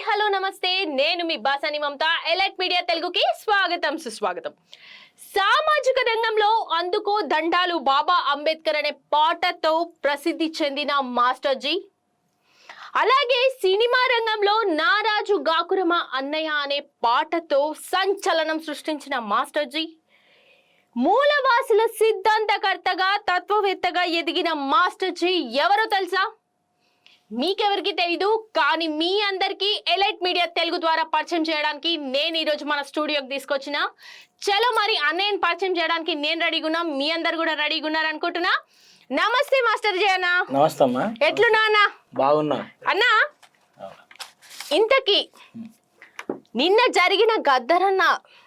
Hello నమస్తే, నేను మీ బాసాని మమత. Elite media తెలుగుకి స్వాగతం సుస్వాగతం. సామాజిక రంగంలో అందుకో దండాలు బాబా అంబేద్కర్ అనే పాటతో ప్రసిద్ధి చెందిన మాస్టర్ జీ, అలాగే సినిమా రంగంలో నారాజు గాకురమ అన్నయ్య అనే పాటతో సంచలనం సృష్టించిన మాస్టర్ జీ, మూలవాసుల సిద్ధాంతకర్తగా తత్వవేత్తగా ఎదిగిన మాస్టర్ జీ ఎవరో తెలుసా? మీకెవరికి తెలీదు, కానీ మీ అందరికీ ఎలైట్ మీడియా తెలుగు ద్వారా పరిచయం చేయడానికి నేను ఈరోజు మన స్టూడియోకి తీసుకొచ్చిన. చలో మరి అన్నయ్యని పరిచయం చేయడానికి నేను రెడీగా ఉన్నా, మీ అందరు కూడా రెడీగా ఉన్నారు అనుకుంటున్నా. నమస్తే మాస్టర్ జీ అన్న. నమస్తే అమ్మా. ఎట్లున్నా అన్న? బాగున్నా అన్నా. ఇంతకీ నిన్న జరిగిన గద్దరన్న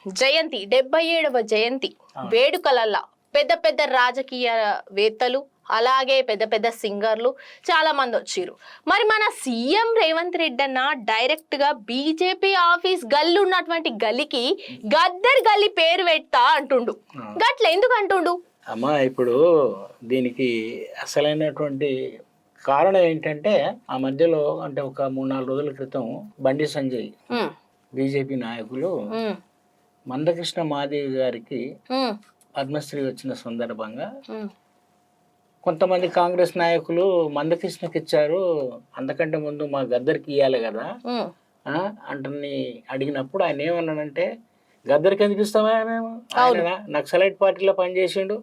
జయంతి 77వ జయంతి వేడుకలల్లా పెద్ద పెద్ద రాజకీయవేత్తలు అలాగే పెద్ద పెద్ద సింగర్లు చాలా మంది వచ్చారు. మరి మన సీఎం రేవంత్ రెడ్డి అన్న డైరెక్ట్ గా బీజేపీ ఆఫీస్ గల్లి ఉన్నటువంటి గల్లికి గద్దర్ గల్లి పేరు పెడతా అంటుండు. గట్ల ఎందుకు అంటుండు అమ్మా? ఇప్పుడు దీనికి అసలైనటువంటి కారణం ఏంటంటే, ఆ మధ్యలో అంటే ఒక 3-4 రోజుల క్రితం బండి సంజయ్ బీజేపీ నాయకులు మందకృష్ణ మాదేవి గారికి పద్మశ్రీ వచ్చిన సందర్భంగా కొంతమంది కాంగ్రెస్ నాయకులు మందకృష్ణకి ఇచ్చారు, అంతకంటే ముందు మా గద్దరికి ఇవ్వాలి కదా అంటని అడిగినప్పుడు ఆయన ఏమన్నాడంటే, గద్దరికి ఎందుకు ఇస్తామా, ఆయన నక్సలైట్ పార్టీలో పనిచేసిండు,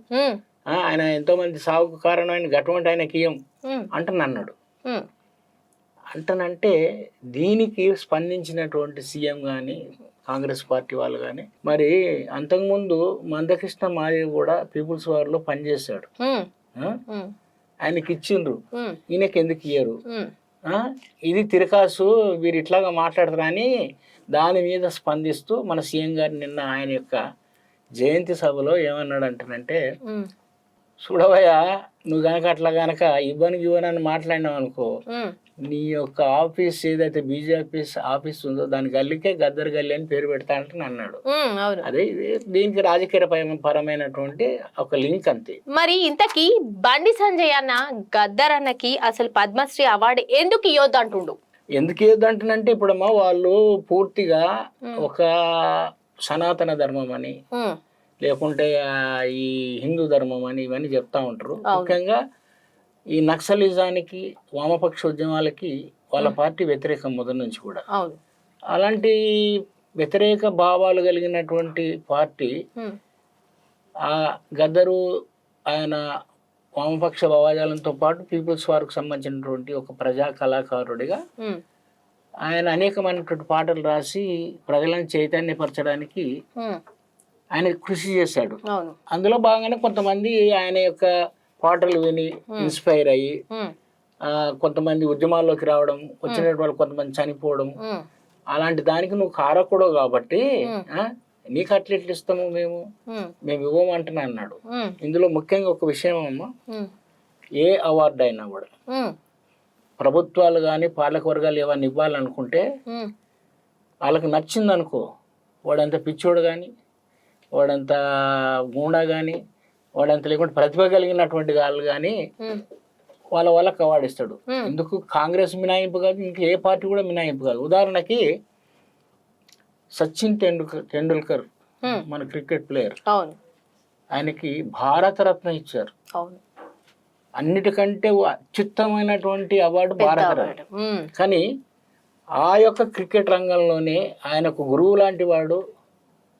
ఆయన ఎంతో మంది సాగుకు కారణమైన అటువంటి ఆయనకి ఇయ్యం అంటనన్నాడు. అంటనంటే దీనికి స్పందించినటువంటి సీఎం కానీ కాంగ్రెస్ పార్టీ వాళ్ళు కానీ, మరి అంతకుముందు మందకృష్ణ మాదేవి కూడా పీపుల్స్ వార్లో పనిచేశాడు, ఆయనకి ఇచ్చిండ్రు, ఈయనకి ఎందుకు ఇయ్యరు, ఇది తిరకాసు, వీరు ఇట్లాగా మాట్లాడతారు అని దాని మీద స్పందిస్తూ మన సీఎం గారు నిన్న ఆయన యొక్క జయంతి సభలో ఏమన్నాడు అంటానంటే, చూడవయ్యా, నువ్వు గనక అట్లా గనక ఇవ్వని మాట్లాడినావు అనుకో, నీ యొక్క ఆఫీస్ ఏదైతే బీజేపీ ఆఫీస్ ఉందో దాని గల్లికే గద్దర్ గల్లి అని పేరు పెడతా అంటే అన్నాడు. అదే దీనికి రాజకీయ పరమైనటువంటి ఒక లింక్ అంతే. మరి ఇంతకీ బండి సంజయ్ అన్న గద్దర్ అన్నకి అసలు పద్మశ్రీ అవార్డు ఎందుకు ఇవ్వద్దు అంటుండు? ఎందుకు ఇవ్వద్దు అంటున్నంటే, ఇప్పుడమ్మా వాళ్ళు పూర్తిగా ఒక సనాతన ధర్మం అని లేకుంటే ఈ హిందూ ధర్మం అని ఇవన్నీ చెప్తా ఉంటారు. ముఖ్యంగా ఈ నక్సలిజానికి వామపక్ష ఉద్యమాలకి వాళ్ళ పార్టీ వ్యతిరేకం మొదటి నుంచి కూడా. అలాంటి వ్యతిరేక భావాలు కలిగినటువంటి పార్టీ ఆ గద్దరు ఆయన వామపక్ష భావజాలంతో పాటు పీపుల్స్ వార్కు సంబంధించినటువంటి ఒక ప్రజా కళాకారుడిగా ఆయన అనేకమైనటువంటి పాటలు రాసి ప్రజలను చైతన్యపరచడానికి ఆయన కృషి చేశాడు. అందులో భాగంగానే కొంతమంది ఆయన యొక్క పాటలు విని ఇన్స్పైర్ అయ్యి కొంతమంది ఉద్యమాల్లోకి రావడం, వచ్చినటువంటి వాళ్ళు కొంతమంది చనిపోవడం, అలాంటి దానికి నువ్వు కారకుడు కాబట్టి నీకు అట్లెట్లు ఇస్తాము, మేము ఇవ్వమంటున్నా అన్నాడు. ఇందులో ముఖ్యంగా ఒక విషయం అమ్మా, ఏ అవార్డు అయినా కూడా ప్రభుత్వాలు కానీ పాలక వర్గాలు ఏమన్నా ఇవ్వాలనుకుంటే వాళ్ళకి నచ్చింది అనుకో, వాడంత పిచ్చోడు కానీ వాడంత గూండా కానీ వాడంత లేకుంటే ప్రతిభ కలిగినటువంటి వాళ్ళు కానీ వాళ్ళకి అవార్డు ఇస్తాడు. ఎందుకు కాంగ్రెస్ మినాయింపు కాదు, ఇంకా ఏ పార్టీ కూడా మినాయింపు కాదు. ఉదాహరణకి సచిన్ టెండూల్కర్ మన క్రికెట్ ప్లేయర్, ఆయనకి భారతరత్న ఇచ్చారు. అన్నిటికంటే అత్యుత్తమైనటువంటి అవార్డు భారతరత్న. కానీ ఆ యొక్క క్రికెట్ రంగంలోనే ఆయనకు గురువు లాంటి వాడు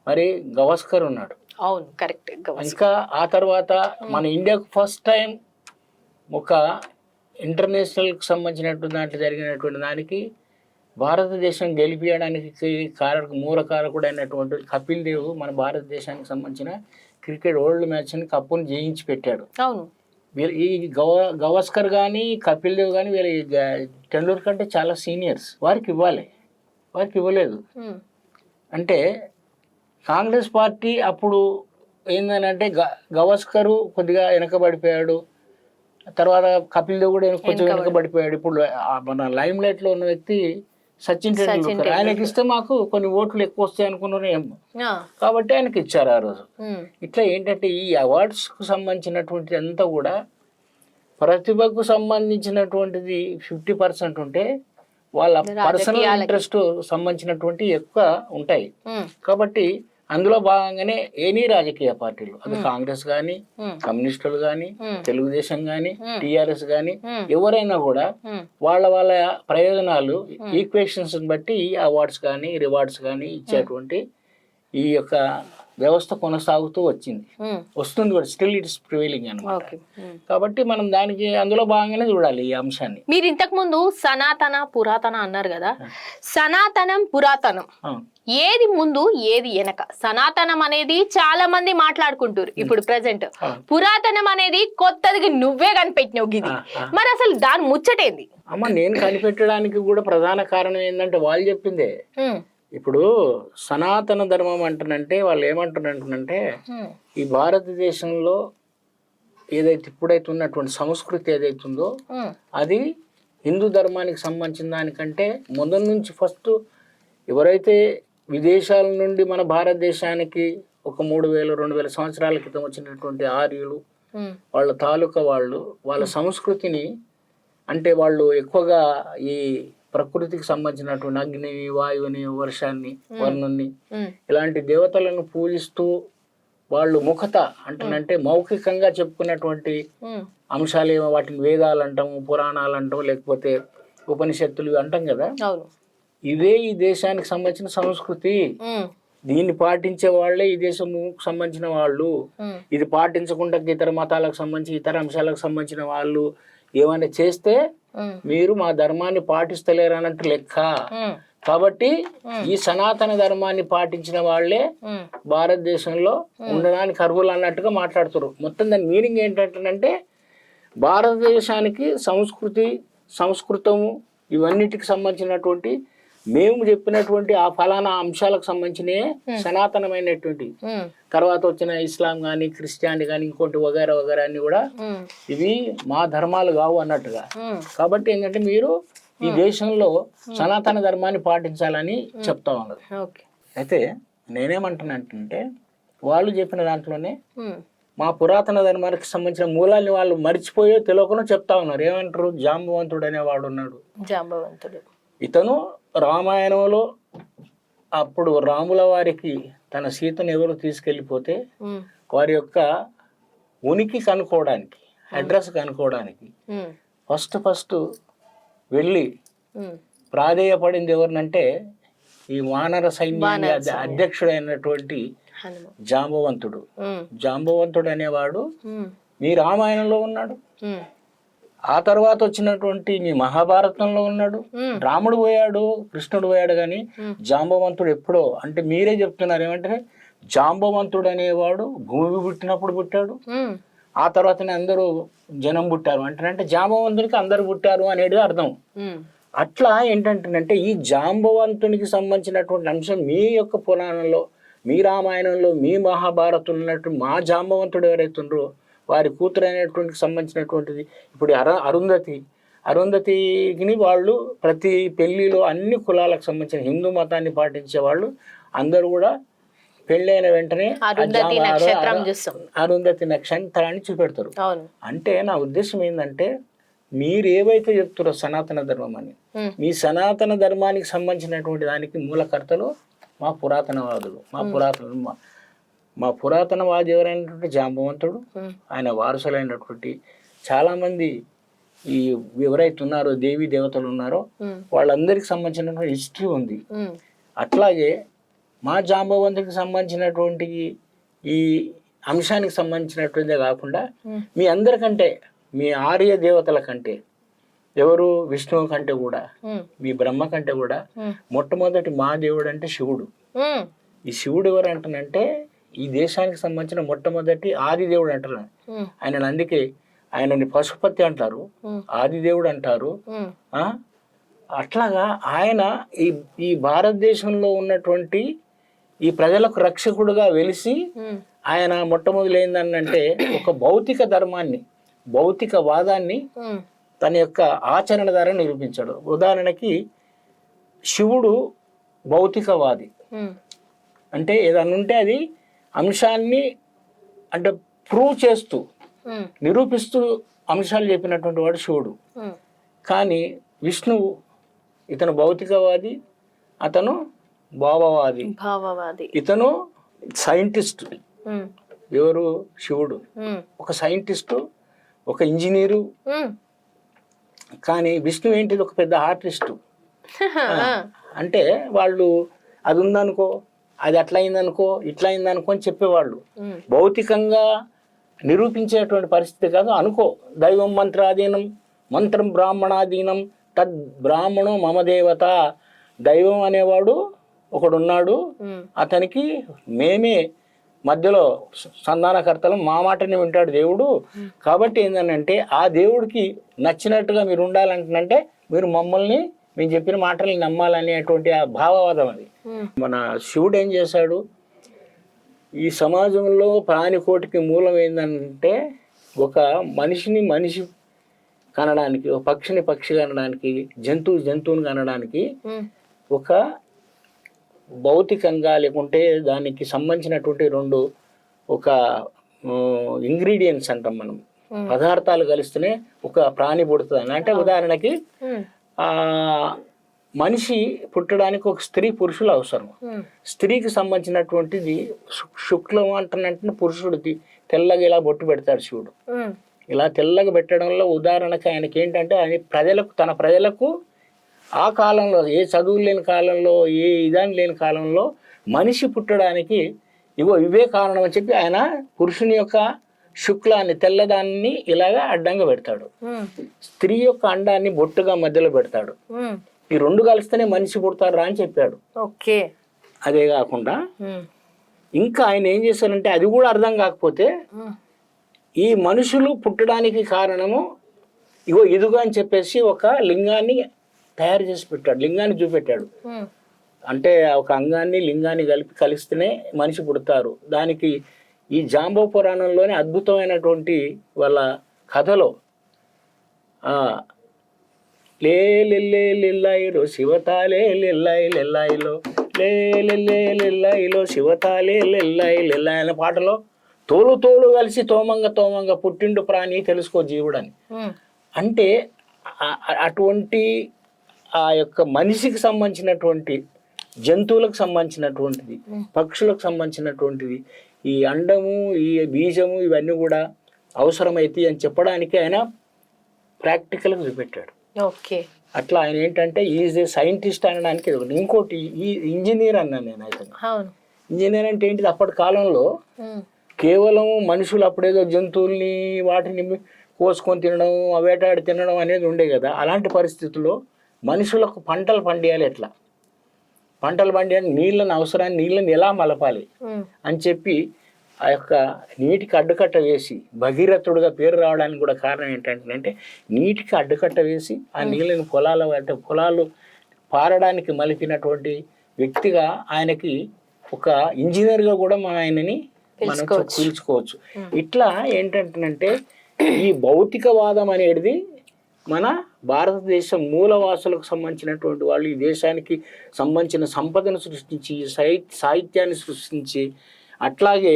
మరి గవాస్కర్ ఉన్నాడు. అవును, కరెక్ట్. ఇంకా ఆ తర్వాత మన ఇండియాకు ఫస్ట్ టైం ఒక ఇంటర్నేషనల్కి సంబంధించినటువంటి దాంట్లో జరిగినటువంటి దానికి భారతదేశం గెలిపించడానికి మూలకారకుడైనటువంటి కపిల్ దేవ్ మన భారతదేశానికి సంబంధించిన క్రికెట్ వరల్డ్ మ్యాచ్ని కప్పుని జయించి పెట్టాడు. అవును. ఈ గవాస్కర్ కానీ కపిల్ దేవ్ కానీ వీళ్ళ టెండూల్కర్ కంటే చాలా సీనియర్స్, వారికి ఇవ్వాలి, వారికి ఇవ్వలేదు. అంటే కాంగ్రెస్ పార్టీ అప్పుడు ఏంటంటే గవాస్కర్ కొద్దిగా వెనకబడిపోయాడు, తర్వాత కపిల్ దేవ్ కూడా కొంచెం వెనకబడిపోయాడు. ఇప్పుడు మన లైమ్ లైట్ లో ఉన్న వ్యక్తి సచిన్ టెండూల్కర్, ఆయనకి ఇస్తే మాకు కొన్ని ఓట్లు ఎక్కువ వస్తాయి అనుకున్నారు ఏమో, కాబట్టి ఆయనకి ఇచ్చారు ఆ రోజు. ఇట్లా ఏంటంటే ఈ అవార్డ్స్ కు సంబంధించినటువంటి అంతా కూడా ప్రతిభకు సంబంధించినటువంటిది 50% ఉంటే వాళ్ళ పర్సనల్ ఇంట్రెస్ట్ సంబంధించినటువంటి ఎక్కువ ఉంటాయి. కాబట్టి అందులో భాగంగానే ఎనీ రాజకీయ పార్టీలు, అది కాంగ్రెస్ కానీ, కమ్యూనిస్టులు కానీ, తెలుగుదేశం కానీ, టిఆర్ఎస్ కానీ, ఎవరైనా కూడా వాళ్ళ వాళ్ళ ప్రయోజనాలు ఈక్వేషన్స్ బట్టి ఈ అవార్డ్స్ కానీ రివార్డ్స్ కానీ ఇచ్చేటువంటి ఈ యొక్క వ్యవస్థ కొనసాగుతూ వస్తుంది కూడా, స్టిల్ ఇట్స్ ప్రివైలింగ్ అన్నమాట. కాబట్టి మనం దానికి అందులో భాగంగానే చూడాలి ఈ అంశాన్ని. మీరు ఇంతకు ముందు సనాతన పురాతన అన్నారు కదా, సనాతనం పురాతనం ఏది ముందు ఏది వెనక? సనాతనం అనేది చాలా మంది మాట్లాడుకుంటారు ఇప్పుడు ప్రెసెంట్, పురాతనం అనేది కొత్తది నువ్వే కనిపెట్టినావు గిది, మరి అసలు దాని ముచ్చటేంది? అమ్మ, నేను కనిపెట్టడానికి కూడా ప్రధాన కారణం ఏంటంటే వాళ్ళు చెప్పిందే. ఇప్పుడు సనాతన ధర్మం అంటానంటే వాళ్ళు ఏమంటారంటే ఈ భారతదేశంలో ఏదైతే ఇప్పుడైతే ఉన్నటువంటి సంస్కృతి ఏదైతుందో అది హిందూ ధర్మానికి సంబంధించిన దానికంటే మొదటి నుంచి ఫస్ట్ ఎవరైతే విదేశాల నుండి మన భారతదేశానికి ఒక 3000-2000 సంవత్సరాల క్రితం వచ్చినటువంటి ఆర్యులు, వాళ్ళ తాలూకా వాళ్ళ సంస్కృతిని, అంటే వాళ్ళు ఎక్కువగా ఈ ప్రకృతికి సంబంధించినటువంటి అగ్ని, వాయువుని, వర్షాన్ని, వర్ణుని, ఇలాంటి దేవతలను పూజిస్తూ వాళ్ళు ముఖత అంటే మౌఖికంగా చెప్పుకున్నటువంటి అంశాలు ఏమో, వాటిని వేదాలు అంటాము, పురాణాలు అంటాము, లేకపోతే ఉపనిషత్తులు అంటాం కదా. ఇదే ఈ దేశానికి సంబంధించిన సంస్కృతి. దీన్ని పాటించే వాళ్ళే ఈ దేశముకు సంబంధించిన వాళ్ళు. ఇది పాటించకుండా ఇతర మతాలకు సంబంధించి ఇతర అంశాలకు సంబంధించిన వాళ్ళు ఏమైనా చేస్తే మీరు మా ధర్మాన్ని పాటిస్తలేరు అన్నట్టు లెక్క. కాబట్టి ఈ సనాతన ధర్మాన్ని పాటించిన వాళ్ళే భారతదేశంలో ఉండడానికి అర్హులు అన్నట్టుగా మాట్లాడుతారు. మొత్తం దాని మీనింగ్ ఏంటంటే భారతదేశానికి సంస్కృతము ఇవన్నిటికి సంబంధించినటువంటి మేము చెప్పినటువంటి ఆ ఫలానా అంశాలకు సంబంధించిన సనాతనమైనటువంటి, తర్వాత వచ్చిన ఇస్లాం కానీ క్రిస్టియానిటీ కానీ ఇంకోటి వగైరా వగైరా అన్ని కూడా ఇవి మా ధర్మాలు కావు అన్నట్టుగా. కాబట్టి ఏంటంటే మీరు ఈ దేశంలో సనాతన ధర్మాన్ని పాటించాలని చెప్తా ఉన్నారు. అయితే నేనేమంటున్నానంటే వాళ్ళు చెప్పిన దాంట్లోనే మా పురాతన ధర్మానికి సంబంధించిన మూలాన్ని వాళ్ళు మర్చిపోయో తెలియకుండా చెప్తా ఉన్నారు. ఏమంటారు? జాంబవంతుడు అనేవాడు ఉన్నాడు. జాంబవంతుడు ఇతను రామాయణంలో అప్పుడు రాముల వారికి తన సీతను ఎవరు తీసుకెళ్ళిపోతే వారి యొక్క ఉనికి కనుక్కోవడానికి, అడ్రస్ కనుక్కోవడానికి ఫస్ట్ వెళ్ళి ప్రాధేయపడింది ఎవరినంటే ఈ వానర సైన్యాన్ని అధ్యక్షుడైనటువంటి జాంబవంతుడు. జాంబవంతుడు అనేవాడు మీ రామాయణంలో ఉన్నాడు, ఆ తర్వాత వచ్చినటువంటి మీ మహాభారతంలో ఉన్నాడు. రాముడు పోయాడు, కృష్ణుడు పోయాడు, కానీ జాంబవంతుడు ఎప్పుడో, అంటే మీరే చెప్తున్నారు ఏమంటే జాంబవంతుడు అనేవాడు భూమి పుట్టినప్పుడు పుట్టాడు, ఆ తర్వాతనే అందరూ జనం పుట్టారు అంటే జాంబవంతునికి అందరు పుట్టారు అనేది అర్థం. అట్లా ఏంటంటే ఈ జాంబవంతునికి సంబంధించినటువంటి అంశం మీ యొక్క పురాణంలో, మీ రామాయణంలో, మీ మహాభారతం ఉన్నట్టు మా జాంబవంతుడు ఎవరైతుండ్రో వారి కూతురు అనేటువంటి సంబంధించినటువంటిది. ఇప్పుడు అరుంధతిని వాళ్ళు ప్రతి పెళ్లిలో అన్ని కులాలకు సంబంధించిన హిందూ మతాన్ని పాటించే వాళ్ళు అందరూ కూడా పెళ్ళైన వెంటనే అరుంధతి నక్షత్రాన్ని చూపెడతారు. అంటే నా ఉద్దేశం ఏంటంటే మీరు ఏవైతే చెప్తారో సనాతన ధర్మం అని, మీ సనాతన ధర్మానికి సంబంధించినటువంటి దానికి మూలకర్తలు మా పురాతనవాదులు. మా పురాతనవాది ఎవరైనటువంటి జాంబవంతుడు, ఆయన వారసులైనటువంటి చాలామంది ఈ ఎవరైతే ఉన్నారో దేవీ దేవతలు ఉన్నారో వాళ్ళందరికి సంబంధించినటువంటి హిస్టరీ ఉంది. అట్లాగే మా జాంబవంతుడికి సంబంధించినటువంటి ఈ అంశానికి సంబంధించినటువంటిదే కాకుండా మీ అందరికంటే, మీ ఆర్య దేవతల కంటే, ఎవరు విష్ణువు కంటే కూడా, మీ బ్రహ్మ కంటే కూడా మొట్టమొదటి మా దేవుడు అంటే శివుడు. ఈ శివుడు ఎవరు అంటానంటే ఈ దేశానికి సంబంధించిన మొట్టమొదటి ఆదిదేవుడు అంటారు. ఆయన అందుకే ఆయనని పశుపతి అంటారు, ఆదిదేవుడు అంటారు. అట్లాగా ఆయన ఈ భారతదేశంలో ఉన్నటువంటి ఈ ప్రజలకు రక్షకుడుగా వెలిసి ఆయన మొట్టమొదలైందనంటే ఒక భౌతిక ధర్మాన్ని, భౌతిక వాదాన్ని తన యొక్క ఆచరణ ద్వారా నిరూపించాడు. ఉదాహరణకి శివుడు భౌతికవాది, అంటే ఏదన్నా ఉంటే అది అంశాన్ని అంటే ప్రూవ్ చేస్తూ నిరూపిస్తూ అంశాలు చెప్పినటువంటి వాడు శివుడు. కానీ విష్ణువు ఇతను భౌతికవాది, అతను భావవాది. ఇతను సైంటిస్ట్, ఎవరు శివుడు ఒక సైంటిస్టు, ఒక ఇంజనీరు. కానీ విష్ణు ఏంటిది, ఒక పెద్ద ఆర్టిస్టు. అంటే వాళ్ళు అది ఉందనుకో, అది అట్లా అయిందనుకో, ఇట్లా అయిందనుకో అని చెప్పేవాళ్ళు. భౌతికంగా నిరూపించేటువంటి పరిస్థితి కాదు. అనుకో, దైవం మంత్రాధీనం, మంత్రం బ్రాహ్మణాధీనం, తద్ బ్రాహ్మణో మమ దేవత. దైవం అనేవాడు ఒకడున్నాడు, అతనికి మేమే మధ్యలో సంధానకర్తలు, మా మాటని వింటాడు దేవుడు. కాబట్టి ఏంటంటే ఆ దేవుడికి నచ్చినట్టుగా మీరు ఉండాలంటే మీరు మమ్మల్ని, మేము చెప్పిన మాటల్ని నమ్మాలనేటువంటి ఆ భావవాదం అది. మన శివుడు ఏం చేశాడు, ఈ సమాజంలో ప్రాణికోటికి మూలం ఏంటంటే ఒక మనిషిని మనిషి కనడానికి, ఒక పక్షిని పక్షి కనడానికి, జంతువుని కనడానికి ఒక భౌతికంగా లేకుంటే దానికి సంబంధించినటువంటి రెండు ఒక ఇంగ్రీడియంట్స్ అంటాం మనం, పదార్థాలు కలిస్తేనే ఒక ప్రాణి పుడుతుంది. అంటే ఉదాహరణకి మనిషి పుట్టడానికి ఒక స్త్రీ పురుషులు అవసరం. స్త్రీకి సంబంధించినటువంటిది శుక్లం అంటున్నట్టు పురుషుడికి తెల్లగా ఇలా బొట్టు పెడతాడు శివుడు. ఇలా తెల్లగా పెట్టడంలో ఉదాహరణకి ఆయనకి ఏంటంటే ఆయన ప్రజలకు, తన ప్రజలకు ఆ కాలంలో ఏ చదువు లేని కాలంలో, ఏ ఇదాని లేని కాలంలో మనిషి పుట్టడానికి ఇవే కారణం అని చెప్పి ఆయన పురుషుని యొక్క శుక్లాన్ని, తెల్లదాన్ని ఇలాగా అడ్డంగా పెడతాడు. స్త్రీ యొక్క అండాన్ని బొట్టుగా మధ్యలో పెడతాడు. ఈ రెండు కలిస్తేనే మనిషి పుడతారా అని చెప్పాడు. అదే కాకుండా ఇంకా ఆయన ఏం చేశారంటే అది కూడా అర్థం కాకపోతే ఈ మనుషులు పుట్టడానికి కారణము ఇదిగా అని చెప్పేసి ఒక లింగాన్ని తయారు చేసి పెట్టాడు, లింగాన్ని చూపెట్టాడు. అంటే ఒక అంగాన్ని లింగాన్ని కలిస్తేనే మనిషి పుడతారు. దానికి ఈ జాంబవ పురాణంలోని అద్భుతమైనటువంటి వాళ్ళ కథలో లేలో శివతాలే లెల్లాయిలో లేలో శివతాలే లెల్లాయి అనే పాటలో తోలు కలిసి తోమంగ పుట్టిండు ప్రాణి తెలుసుకో జీవుడని. అంటే అటువంటి ఆ యొక్క మనిషికి సంబంధించినటువంటి, జంతువులకు సంబంధించినటువంటిది, పక్షులకు సంబంధించినటువంటిది, ఈ అండము, ఈ బీజము ఇవన్నీ కూడా అవసరమైతే అని చెప్పడానికి ఆయన ప్రాక్టికల్గా చూపెట్టాడు. అట్లా ఆయన ఏంటంటే ఈజ్ ఏ సైంటిస్ట్ అనడానికి ఒకటి. ఇంకోటి ఈ ఇంజనీర్ అన్నాను నేను. అయితే ఇంజనీర్ అంటే ఏంటిది, అప్పటి కాలంలో కేవలం మనుషులు అప్పుడేదో జంతువుల్ని వాటిని కోసుకొని తినడం, వేటాడి తినడం అనేది ఉండే కదా. అలాంటి పరిస్థితుల్లో మనుషులకు పంటలు పండియాలి, ఎట్లా పంటలు పండియాలి, నీళ్ళని ఎలా మలపాలి అని చెప్పి ఆ యొక్క నీటికి అడ్డుకట్ట వేసి, భగీరథుడుగా పేరు రావడానికి కూడా కారణం ఏంటంటే నీటికి అడ్డుకట్ట వేసి ఆ నీళ్ళని పొలాలు పారడానికి మలిపినటువంటి వ్యక్తిగా ఆయనకి ఒక ఇంజనీర్గా కూడా ఆయనని మనం పిలుచుకోవచ్చు. ఇట్లా ఏంటంటే ఈ భౌతికవాదం అనేది మన భారతదేశం మూలవాసులకు సంబంధించినటువంటి వాళ్ళు ఈ దేశానికి సంబంధించిన సంపదను సృష్టించి, సాహిత్యాన్ని సృష్టించి, అట్లాగే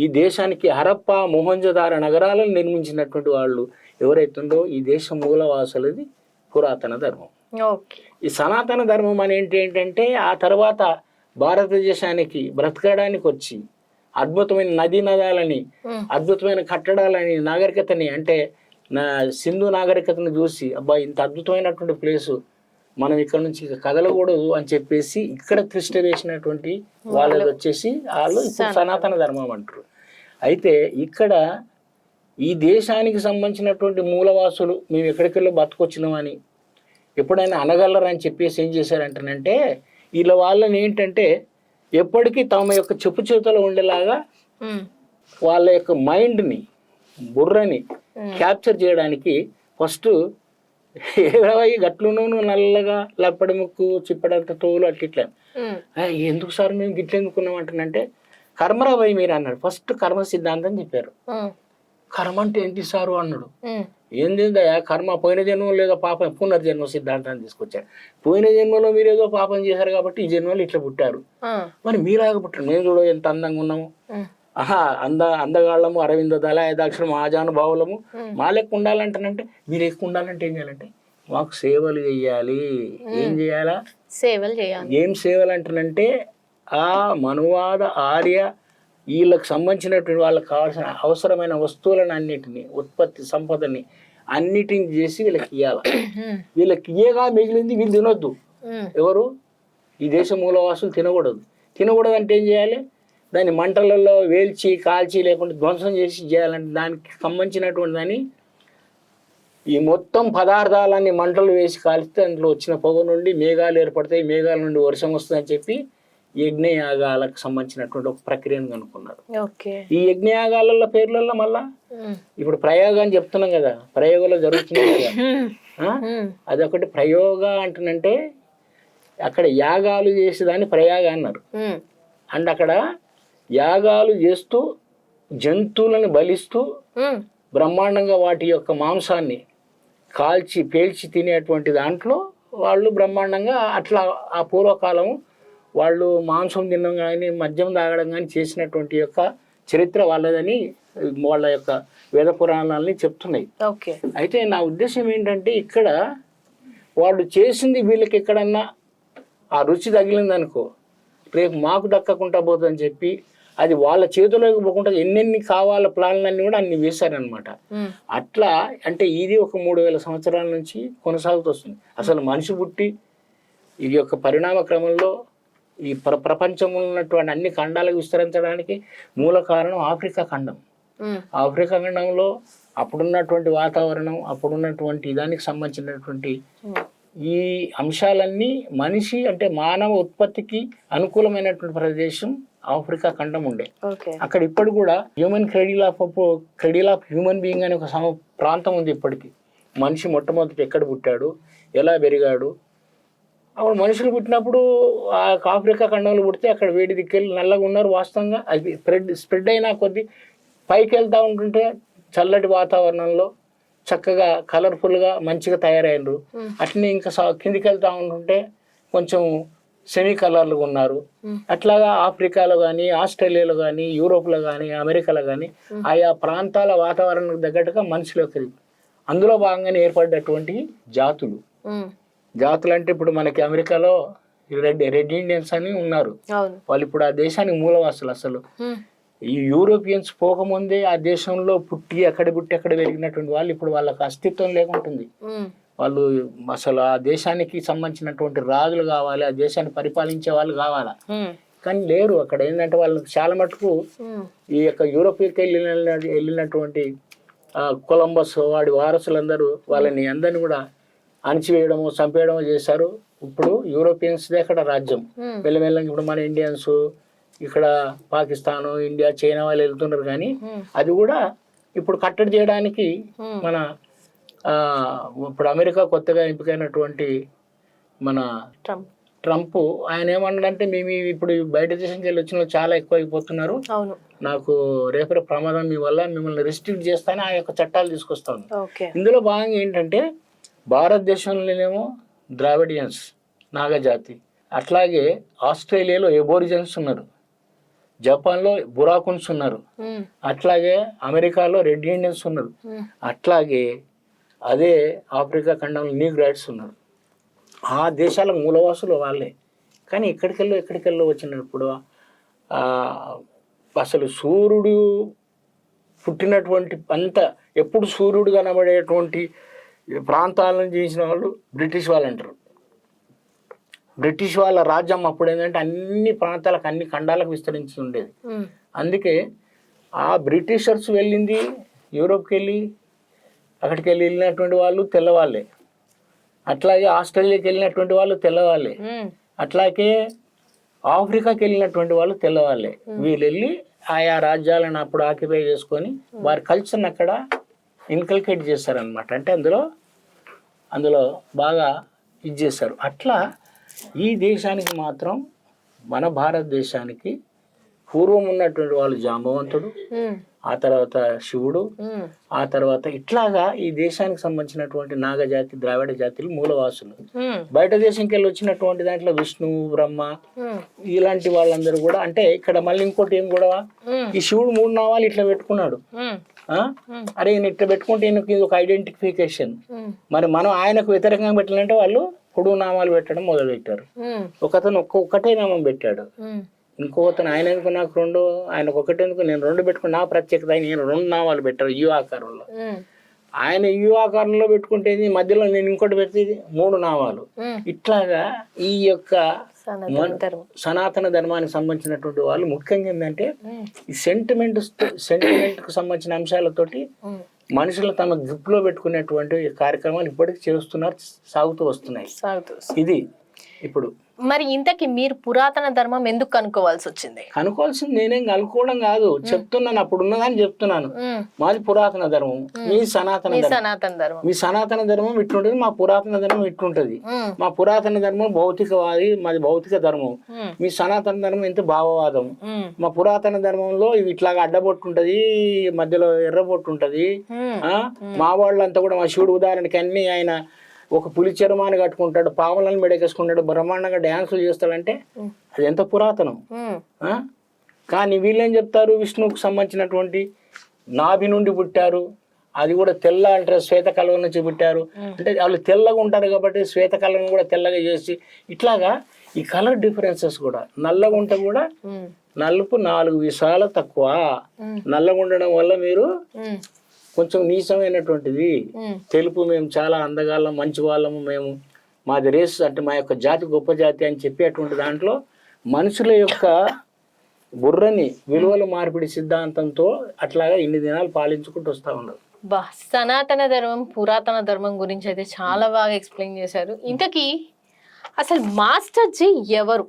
ఈ దేశానికి హరప్ప, మొహంజదార నగరాలను నిర్మించినటువంటి వాళ్ళు ఎవరైతుందో ఈ దేశం మూలవాసులది పురాతన ధర్మం. ఈ సనాతన ధర్మం అనేది ఏంటంటే ఆ తర్వాత భారతదేశానికి బ్రతకడానికి వచ్చి అద్భుతమైన నదీ నదాలని, అద్భుతమైన కట్టడాలని, నాగరికతని, అంటే సింధు నాగరికతను చూసి అబ్బా ఇంత అద్భుతమైనటువంటి ప్లేసు, మనం ఇక్కడ నుంచి కదలకూడదు అని చెప్పేసి ఇక్కడ తిష్ట వేసినటువంటి వాళ్ళది వచ్చేసి వాళ్ళు ఇప్పుడు సనాతన ధర్మం అంటారు. అయితే ఇక్కడ ఈ దేశానికి సంబంధించినటువంటి మూలవాసులు మేము ఎక్కడికెళ్ళో బతుకొచ్చినామని ఎప్పుడైనా అనగలరని చెప్పేసి ఏం చేశారంటారంటే వీళ్ళ వాళ్ళని ఏంటంటే ఎప్పటికీ తమ యొక్క చెప్పు చేతులో ఉండేలాగా వాళ్ళ యొక్క మైండ్ని, బుర్రని క్యాప్చర్ చేయడానికి ఫస్ట్ 20 గట్లును నల్లగా లప్పడి ముక్కు చిప్పడంత తోలు అట్లా ఎందుకు సార్ మేము గిట్ల ఎందుకున్నాం అంటానంటే కర్మరాబాయి మీరు అన్నాడు. ఫస్ట్ కర్మ సిద్ధాంతం చెప్పారు. కర్మ అంటే ఏంటి సారు అన్నాడు. ఏందిదయా కర్మ, పోయిన జన్మలో లేదో పాపం, పునర్జన్మ సిద్ధాంతాన్ని తీసుకొచ్చాడు. పోయిన జన్మలో మీరు ఏదో పాపం చేశారు కాబట్టి ఈ జన్మలో ఇట్లా పుట్టారు, మరి మీలాగా పుట్టారు. మేము చూడ ఎంత అందంగా ఉన్నాము, అందగాళ్ళము, అరవింద దళాయ దాక్షరం, ఆజానుభావులము, మా లెక్క ఉండాలంటేనంటే మీరు ఎక్కువ ఉండాలంటే ఏం చేయాలంటే మాకు సేవలు చేయాలి. ఏం చేయాలా? సేవలు చేయాలి. ఏం సేవలు అంటానంటే ఆ మనువాద ఆర్య వీళ్ళకి సంబంధించినటువంటి వాళ్ళకి కావాల్సిన అవసరమైన వస్తువులను అన్నిటిని, ఉత్పత్తి సంపదని అన్నిటిని చేసి వీళ్ళకి ఇవ్వాలి. వీళ్ళకి ఇయ్యగా మిగిలింది వీళ్ళు తినొద్దు. ఎవరు? ఈ దేశ మూలవాసులు తినకూడదు. తినకూడదు అంటే ఏం చేయాలి? దాన్ని మంటలలో వేల్చి కాల్చి లేకుంటే ధ్వంసం చేసి చేయాలంటే దానికి సంబంధించినటువంటి దాన్ని ఈ మొత్తం పదార్థాలన్నీ మంటలు వేసి కాల్చితే అందులో వచ్చిన పొగ నుండి మేఘాలు ఏర్పడతాయి, మేఘాల నుండి వర్షం వస్తుందని చెప్పి యజ్ఞయాగాలకు సంబంధించినటువంటి ఒక ప్రక్రియను కనుక్కున్నారు. ఈ యజ్ఞయాగాల పేర్లలో మళ్ళా ఇప్పుడు ప్రయోగం అని చెప్తున్నాం కదా, ప్రయోగాలు జరుగుతున్నాయి కదా, అదొకటి ప్రయోగ అంటున్నంటే అక్కడ యాగాలు చేసేదాన్ని ప్రయాగ అన్నారు. అండ్ అక్కడ యాగాలు చేస్తూ జంతువులను బలిస్తూ బ్రహ్మాండంగా వాటి యొక్క మాంసాన్ని కాల్చి పేల్చి తినేటువంటి దాంట్లో వాళ్ళు బ్రహ్మాండంగా అట్లా ఆ పూర్వకాలం వాళ్ళు మాంసం తినడం కానీ మద్యం తాగడం కానీ చేసినటువంటి యొక్క చరిత్ర వాళ్ళదని వాళ్ళ యొక్క వేద పురాణాలని చెప్తున్నాయి. అయితే నా ఉద్దేశం ఏంటంటే ఇక్కడ వాళ్ళు చేసింది వీళ్ళకి ఎక్కడన్నా ఆ రుచి తగిలిందనుకో రేపు మాకు దక్కకుండా పోతుందని చెప్పి అది వాళ్ళ చేతిలోకి పోకుండా ఎన్నెన్ని కావాల ప్లాన్లన్నీ కూడా అన్ని వేశారనమాట. అట్లా అంటే ఇది ఒక 3000 సంవత్సరాల నుంచి కొనసాగుతూ వస్తుంది. అసలు మనిషి పుట్టి ఈ యొక్క పరిణామ క్రమంలో ఈ ప్రపంచంలో ఉన్నటువంటి అన్ని ఖండాలకు విస్తరించడానికి మూల కారణం ఆఫ్రికా ఖండం. ఆఫ్రికా ఖండంలో అప్పుడున్నటువంటి వాతావరణం, అప్పుడున్నటువంటి దానికి సంబంధించినటువంటి ఈ అంశాలన్నీ మనిషి అంటే మానవ ఉత్పత్తికి అనుకూలమైనటువంటి ప్రదేశం ఆఫ్రికా ఖండం ఉండే. అక్కడ ఇప్పుడు కూడా human cradle of human being అనే ఒక ప్రాంతం ఉంది ఇప్పటికీ. మనిషి మొట్టమొదటి ఎక్కడ పుట్టాడు, ఎలా పెరిగాడు. అప్పుడు మనుషులు పుట్టినప్పుడు ఆ ఆఫ్రికా ఖండంలో పుడితే అక్కడ వేడి దిక్కెళ్ళి నల్లగా ఉన్నారు. వాస్తవంగా అది స్ప్రెడ్ అయినా కొద్ది పైకి వెళ్తూ ఉంటుంటే చల్లటి వాతావరణంలో చక్కగా కలర్ఫుల్గా మంచిగా తయారయ్యారు. అట్లనే ఇంకా కిందికి వెళ్తూ ఉంటుంటే కొంచెం సెమీ కలర్లుగా ఉన్నారు. అట్లాగా ఆఫ్రికాలో కానీ, ఆస్ట్రేలియాలో కానీ, యూరోప్లో కానీ, అమెరికాలో కానీ ఆయా ప్రాంతాల వాతావరణానికి తగ్గట్టుగా మనుషులు అందులో భాగంగానే ఏర్పడ్డటువంటి జాతులు. జాతులు అంటే ఇప్పుడు మనకి అమెరికాలో రెడ్ ఇండియన్స్ అని ఉన్నారు. వాళ్ళు ఇప్పుడు ఆ దేశానికి మూలవాసులు. అసలు ఈ యూరోపియన్స్ పోకముందే ఆ దేశంలో పుట్టి అక్కడ పెరిగినటువంటి వాళ్ళు ఇప్పుడు వాళ్ళకి అస్తిత్వం లేకుంటుంది. వాళ్ళు అసలు ఆ దేశానికి సంబంధించినటువంటి రాజులు కావాలి, ఆ దేశాన్ని పరిపాలించే వాళ్ళు కావాలా, కానీ లేరు. అక్కడ ఏంటంటే వాళ్ళకి చాలా మటుకు ఈ యొక్క యూరోపియన్కి వెళ్ళినటువంటి కొలంబస్ వాడి వారసులందరూ వాళ్ళని అందరినీ కూడా అణిచివేయడము, చంపేయడము చేశారు. ఇప్పుడు యూరోపియన్స్దే అక్కడ రాజ్యం. మెల్లమెల్లగా ఇప్పుడు మన ఇండియన్స్ ఇక్కడ పాకిస్తాను, ఇండియా, చైనా వాళ్ళు వెళ్తున్నారు. కానీ అది కూడా ఇప్పుడు కట్టడి చేయడానికి మన ఇప్పుడు అమెరికా కొత్తగా ఎంపికైనటువంటి మన ట్రంప్ ఆయన ఏమన్నాడంటే మేము ఇప్పుడు బయట దేశంకి వెళ్ళి వచ్చిన చాలా ఎక్కువ అయిపోతున్నారు, నాకు రేపటి ప్రమాదం మీ వల్ల మిమ్మల్ని రెస్ట్రిక్ట్ చేస్తానే ఆ యొక్క చట్టాలు తీసుకొస్తాను. ఇందులో భాగంగా ఏంటంటే భారతదేశంలోనేమో ద్రావిడియన్స్ నాగజాతి, అట్లాగే ఆస్ట్రేలియాలో ఎబోరిజన్స్ ఉన్నారు, జపాన్లో బురాకున్స్ ఉన్నారు, అట్లాగే అమెరికాలో రెడ్ ఇండియన్స్ ఉన్నారు, అట్లాగే అదే ఆఫ్రికా ఖండంలో నీగ్రాయిడ్స్ ఉన్నారు. ఆ దేశాల మూలవాసులు వాళ్ళే. కానీ ఎక్కడికెళ్ళో వచ్చినప్పుడు అసలు సూర్యుడు పుట్టినటువంటి అంత ఎప్పుడు సూర్యుడు కనబడేటువంటి ప్రాంతాలను చేసిన వాళ్ళు బ్రిటిష్ వాళ్ళు అంటారు. బ్రిటిష్ వాళ్ళ రాజ్యం అప్పుడు ఏంటంటే అన్ని ప్రాంతాలకు, అన్ని ఖండాలకు విస్తరించి ఉండేది. అందుకే ఆ బ్రిటిషర్స్ వెళ్ళింది యూరోప్కి వెళ్ళి అక్కడికి వెళ్ళినటువంటి వాళ్ళు తెల్లవాళ్ళే, అట్లాగే ఆస్ట్రేలియాకి వెళ్ళినటువంటి వాళ్ళు తెల్లవాళ్ళే, అట్లాగే ఆఫ్రికాకి వెళ్ళినటువంటి వాళ్ళు తెల్లవాళ్ళే. వీళ్ళు వెళ్ళి ఆయా రాజ్యాలను అప్పుడు ఆక్యుపై చేసుకొని వారి కల్చర్ని అక్కడ ఇన్కల్కేట్ చేశారనమాట. అంటే అందులో బాగా ఇది చేశారు. అట్లా ఈ దేశానికి మాత్రం, మన భారతదేశానికి పూర్వం ఉన్నటువంటి వాళ్ళు జాంబవంతుడు, ఆ తర్వాత శివుడు, ఉమ్, ఆ తర్వాత ఇట్లాగా ఈ దేశానికి సంబంధించినటువంటి నాగజాతి ద్రావిడ జాతులు మూలవాసులు. ఉమ్, బయట దేశంకి వెళ్ళి వచ్చినటువంటి దాంట్లో విష్ణువు, బ్రహ్మ ఉమ్, ఇలాంటి వాళ్ళందరూ కూడా, అంటే ఇక్కడ మళ్ళీ ఇంకోటి ఏం గొడవ, ఉమ్, ఈ శివుడు 3 నామాలు ఇట్లా పెట్టుకున్నాడు. ఉమ్, ఆ? అరే ఈయన ఇట్లా పెట్టుకుంటే ఈయనకి ఇది ఒక ఐడెంటిఫికేషన్. ఉమ్, మరి మనం ఆయనకు వ్యతిరేకంగా పెట్టాలంటే వాళ్ళు పొడుగు నామాలు పెట్టడం మొదలు పెట్టారు. ఉమ్, ఒకతను ఒక్కటే నామం పెట్టాడు, ఉమ్, ఇంకోతను ఆయన ఎందుకు నాకు 2, ఆయనకు ఒకటి ఎందుకు నేను 2 పెట్టుకుని నా ప్రత్యేకత, ఆయన 2 నామాలు పెట్టారు యు ఆకారంలో. ఉమ్, ఆయన యు ఆకారంలో పెట్టుకుంటే మధ్యలో నేను ఇంకోటి పెడితే 3 నామాలు. ఉమ్. ఇట్లాగా ఈ యొక్క సనాతన ధర్మం. సనాతన ధర్మానికి సంబంధించినటువంటి వాళ్ళు ముఖ్యంగా ఏంటంటే ఉమ్, ఈ సెంటిమెంట్కు సంబంధించిన అంశాలతోటి ఉమ్, మనుషులు తమ గ్రిప్లో పెట్టుకునేటువంటి కార్యక్రమాలు ఇప్పటికీ చేస్తున్నారు, సాగుతూ వస్తున్నాయి. సాగుతూ. ఇది ఇప్పుడు మరి ఇంతకీ మీరు పురాతన ధర్మం ఎందుకు కనుక్కోవాల్సి వచ్చింది? కనుకోవాల్సింది నేనేం కనుక్కోవడం కాదు, చెప్తున్నాను, అప్పుడు ఉన్నదని చెప్తున్నాను. ఉమ్, మాది పురాతన ధర్మం, మీ సనాతన మీ ధర్మం. సనాతన ధర్మం. మీ సనాతన ధర్మం ఇట్లుంటది, మా పురాతన ధర్మం ఇట్లుంటది. ఉమ్, మా పురాతన ధర్మం భౌతికవాది, మాది భౌతిక ధర్మం. ఉమ్, మీ సనాతన ధర్మం ఎంత భావవాదం. ఉమ్, మా పురాతన ధర్మంలో ఇవి ఇట్లాగా అడ్డబొట్టు ఉంటది, మధ్యలో ఎర్రబొట్టు ఉంటది. ఉమ్, ఆ మా వాళ్ళంతా కూడా, మా శివుడు ఉదాహరణకి అన్ని ఆయన ఒక పులి చర్మాన్ని కట్టుకుంటాడు, పాములను మెడకేసుకుంటాడు, బ్రహ్మాండంగా డ్యాన్సులు చేస్తాడంటే అది ఎంత పురాతనం. ఉమ్, ఆ? కానీ వీళ్ళేం చెప్తారు, విష్ణువుకు సంబంధించినటువంటి నాభి నుండి పుట్టారు, అది కూడా తెల్ల అంటారు, శ్వేత కలవ నుంచి పుట్టారు అంటే వాళ్ళు తెల్లగా ఉంటారు కాబట్టి శ్వేత కలర్ను కూడా తెల్లగా చేసి, ఇట్లాగా ఈ కలర్ డిఫరెన్సెస్ కూడా, నల్లగా ఉంటే కూడా ఉమ్, నలుపు 4 విషాల తక్కువ, నల్లగా ఉండడం వల్ల మీరు ఉమ్, కొంచెం నీచమైనటువంటిది, ఉమ్, తెలుపు మేము చాలా అందగాళ్ళం, మంచి వాళ్ళము, మేము మాది రేస్ అంటే మా యొక్క జాతి గొప్ప జాతి అని చెప్పేటువంటి దాంట్లో మనుషుల యొక్క బుర్రని విలువల మార్పిడి సిద్ధాంతంతో అట్లాగా ఇన్ని దినాలు పాలించుకుంటూ వస్తూ ఉన్నారు. బా, సనాతన ధర్మం పురాతన ధర్మం గురించి అయితే చాలా బాగా ఎక్స్ప్లెయిన్ చేశారు. ఇంతకీ అసలు మాస్టర్ జీ ఎవరు?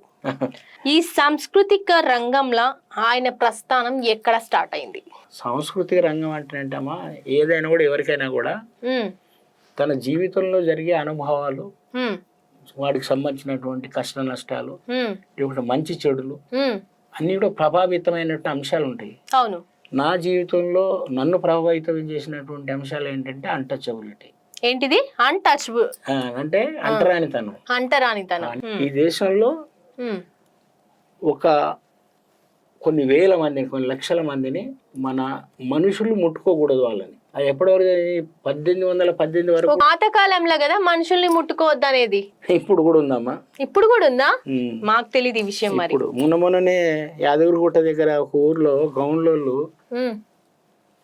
ఈ సాంస్కృతిక రంగంలో ఆయన ప్రస్థానం ఎక్కడ స్టార్ట్ అయింది? సాంస్కృతిక రంగం అంటేనేంటమ్మా, ఏదైనా కూడా ఎవరికైనా కూడా ఉమ్, తన జీవితంలో జరిగే అనుభవాలు, ఉమ్, వాడికి సంబంధించినటువంటి కష్ట నష్టాలు, ఉమ్, లేకుంటే మంచి చెడులు ఉమ్, అన్నీ కూడా ప్రభావితమైనటువంటి అంశాలు ఉంటాయి. అవును. నా జీవితంలో నన్ను ప్రభావితం చేసినటువంటి అంశాలు ఏంటంటే అన్టచబిలిటీ. ఏంటిది? అన్టచబుల్ అంటే అంటరానితనం. అంటరానితనం. ఈ దేశంలో ఉమ్, కొన్ని వేల మందిని, కొన్ని లక్షల మందిని మన మనుషులు ముట్టుకోకూడదు వాళ్ళని. అది ఎప్పటివరకు? 1818 వరకు. పాతకాలంలో కదా మనుషుల్ని ముట్టుకోవద్దు అనేది. ఇప్పుడు కూడా ఉందమ్మా. ఇప్పుడు కూడా ఉందా? మాకు తెలియదు ఈ విషయం. మరి ఇప్పుడు మొన్ననే యాదగిరిగుట్ట దగ్గర ఒక ఊర్లో గౌన్లోళ్ళు ఉమ్,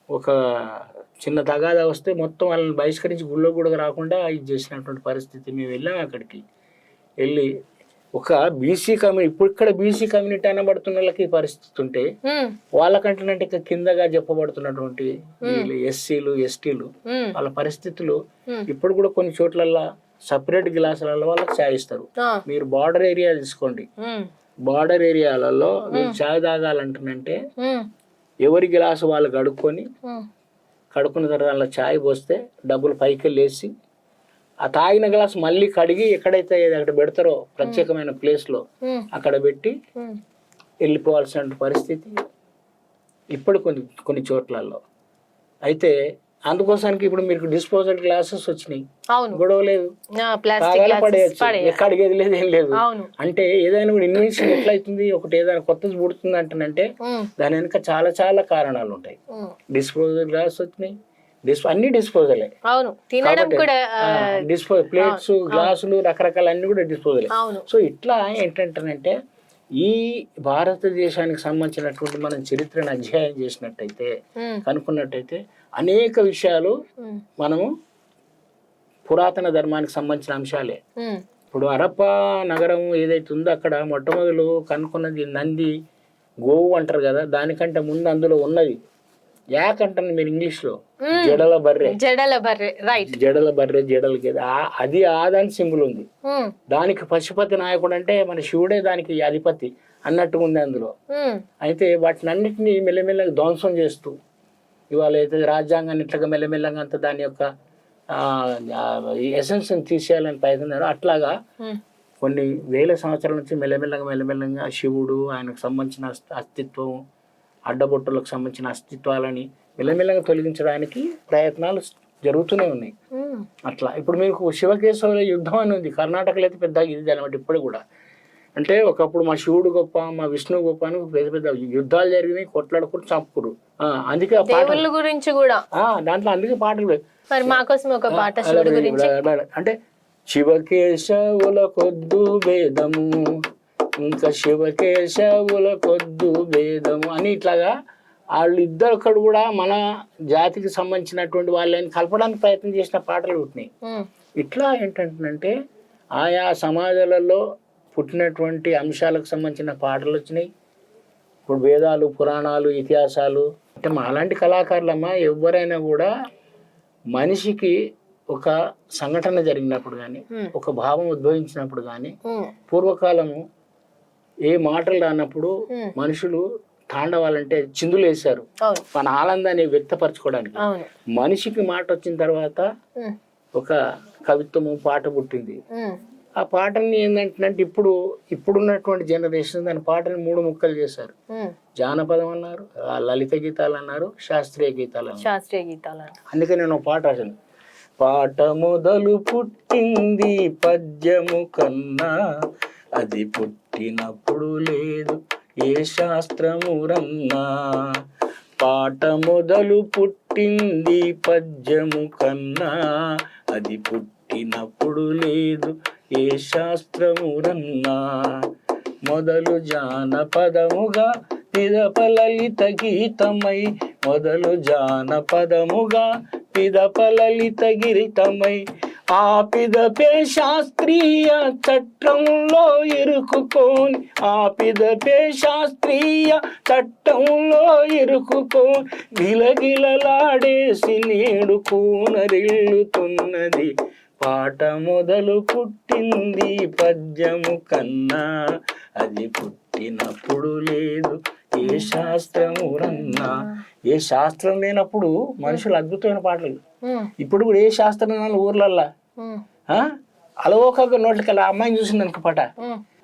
ఒక చిన్న తగాదా వస్తే మొత్తం వాళ్ళని బహిష్కరించి గుళ్ళో కూడా రాకుండా ఇది చేసినటువంటి పరిస్థితి. మేము వెళ్ళాము అక్కడికి. వెళ్ళి ఒక బీసీ కమ్యూనిటీ, ఇప్పుడు ఇక్కడ బీసీ కమ్యూనిటీ అనబడుతున్న వాళ్ళకి ఈ పరిస్థితి ఉంటే, ఉమ్, వాళ్ళకంటే ఇక కిందగా చెప్పబడుతున్నటువంటి ఎస్సీలు ఎస్టీలు ఉమ్, వాళ్ళ పరిస్థితులు ఉమ్, ఇప్పుడు కూడా కొన్ని చోట్లల్లో సపరేట్ గ్లాసులలో వాళ్ళకి చాయ్ ఇస్తారు. ఆ, మీరు బార్డర్ ఏరియా తీసుకోండి, ఉమ్, బార్డర్ ఏరియాలలో మీరు చాయ్ తాగాలంటే ఉమ్, ఎవరి గ్లాసు వాళ్ళు కడుక్కొని, ఉమ్, కడుక్కున్న తర్వాత అలా చాయ్ పోస్తే డబ్బులు పైకి లేసి ఆ తాగిన గ్లాస్ మళ్ళీ కడిగి ఎక్కడైతే అక్కడ పెడతారో ప్రత్యేకమైన ప్లేస్లో ఉమ్, అక్కడ పెట్టి ఉమ్, వెళ్ళిపోవాల్సిన పరిస్థితి ఇప్పుడు కొన్ని చోట్లలో. అయితే అందుకోసానికి ఇప్పుడు మీకు డిస్పోజల్ గ్లాసెస్ వచ్చినాయి, అవును. గొడవ లేదు, తాగాలి పడేయచ్చు, ఎక్కడికి లేదు, ఏం లేదు. అవును. అంటే ఏదైనా కూడా ఇన్వెన్షన్ ఎట్లయితుంది, ఒకటి ఏదైనా కొత్తది పుడుతుంది అంటేనంటే ఉమ్, దాని వెనుక చాలా చాలా కారణాలు ఉంటాయి. ఉమ్, డిస్పోజల్ గ్లాస్ వచ్చినాయి, అన్ని డిస్పోజలే. అవును. తినడం కూడా ప్లేట్స్, గ్లాసులు, రకరకాల అన్ని కూడా డిస్పోజలే. అవును. సో ఇట్లా ఏంటంటేనంటే ఈ భారతదేశానికి సంబంధించినటువంటి మనం చరిత్రను అధ్యయనం చేసినట్టయితే, ఉమ్, కనుక్కున్నట్టయితే అనేక విషయాలు ఉమ్, మనము పురాతన ధర్మానికి సంబంధించిన అంశాలే. ఉమ్, ఇప్పుడు హరప్పా నగరం ఏదైతే ఉందో అక్కడ మొట్టమొదలు కనుక్కున్నది నంది, గోవు అంటారు కదా, దానికంటే ముందు అందులో ఉన్నది యాక్ అంటారు మీరు ఇంగ్లీష్లో, జడల బర్రె. జడల బర్రె, రైట్. జడల బర్రె, జడల గేదె, అది దాని సింబల్ ఉంది. ఉమ్, దానికి పశుపతి నాయకుడు అంటే మన శివుడే దానికి అధిపతి అన్నట్టుగా ఉంది అందులో. ఉమ్, అయితే వాటిని అన్నిటినీ మెల్లమెల్లగా ధ్వంసం చేస్తూ ఇవాళ అయితే రాజ్యాంగాన్ని ఇట్లాగా మెల్లమెల్లగా అంత దాని యొక్క ఎసెన్స్ని తీసేయాలని ప్రయత్నం. అట్లాగా ఉమ్, కొన్ని వేల సంవత్సరాల నుంచి మెల్లమెల్లగా శివుడు, ఆయనకు సంబంధించిన అస్తిత్వం, అడ్డబొట్టులకు సంబంధించిన అస్తిత్వాలని మెల్లమెల్లగా తొలగించడానికి ప్రయత్నాలు జరుగుతూనే ఉన్నాయి. అట్లా ఇప్పుడు మీకు శివకేశవుల యుద్ధం అని ఉంది, కర్ణాటకలో అయితే పెద్దగా ఇది అనమాట ఇప్పుడు కూడా. అంటే ఒకప్పుడు మా శివుడు గొప్ప, మా విష్ణువు గొప్ప అని పెద్ద పెద్ద యుద్ధాలు జరిగినాయి, కొట్లాడుకుని చంపుకురు. అందుకే ఆ పాట గురించి కూడా దాంట్లో అందుకే పాటలు. మరి మాకోసం ఒక పాట శివుడి గురించి. అంటే శివకేశవుల కొద్దు భేదము, ఇంకా శివకేశవుల కొద్దు భేదము అని ఇట్లాగా వాళ్ళు ఇద్దరు ఒకడు కూడా మన జాతికి సంబంధించినటువంటి వాళ్ళని కలపడానికి ప్రయత్నం చేసిన పాటలు ఉంటున్నాయి. ఇట్లా ఏంటంటే ఆయా సమాజాలలో పుట్టినటువంటి అంశాలకు సంబంధించిన పాటలు వచ్చినాయి. ఇప్పుడు వేదాలు, పురాణాలు, ఇతిహాసాలు. అంటే మా అలాంటి కళాకారులమ్మ ఎవరైనా కూడా మనిషికి ఒక సంఘటన జరిగినప్పుడు కానీ, ఒక భావం ఉద్భవించినప్పుడు కానీ, పూర్వకాలము ఏ మాటలు రానప్పుడు మనుషులు తాండవాలంటే చిందులు వేశారు మన ఆనందాన్ని వ్యక్తపరచుకోవడానికి. మనిషికి మాట వచ్చిన తర్వాత ఒక కవిత్వము, పాట పుట్టింది. ఆ పాటని ఏంటంటే ఇప్పుడున్నటువంటి జనరేషన్ దాని పాటని 3 ముక్కలు చేశారు. జానపదం అన్నారు, లలిత గీతాలు అన్నారు, శాస్త్రీయ గీతాలు అన్నారు. అందుకే నేను ఒక పాట రాశాను. పాట మొదలు పుట్టింది పద్యము కన్నా, అది పుట్టినప్పుడు లేదు ఏ శాస్త్రమురన్నా. పాట మొదలు పుట్టింది పద్యము కన్నా, అది పుట్టినప్పుడు లేదు ఏ శాస్త్రమురన్నా. మొదలు జానపదముగా పిదప లలిత గీతమై, మొదలు జానపదముగా పిదప లలిత గీతమై, ఆ పిదపే శాస్త్రీయ చట్టంలో ఇరుక్కుని, ఆ పిదపే శాస్త్రీయ చట్టంలో ఇరుక్కుని, గిలగిలలాడేసి నేడు కూనరిల్లుతున్నది. పాట మొదలు పుట్టింది పద్యము కన్నా, అది పుట్టినప్పుడు లేదు ఏ శాస్త్రమురన్నా. ఏ శాస్త్రం లేనప్పుడు మనుషులు అద్భుతమైన పాటలు. ఇప్పుడు కూడా ఏ శాస్త్రం ఊర్లల్లా అలవోక నోట్లకెళ్ళి అమ్మాయిని చూసింది అనుకో పాట,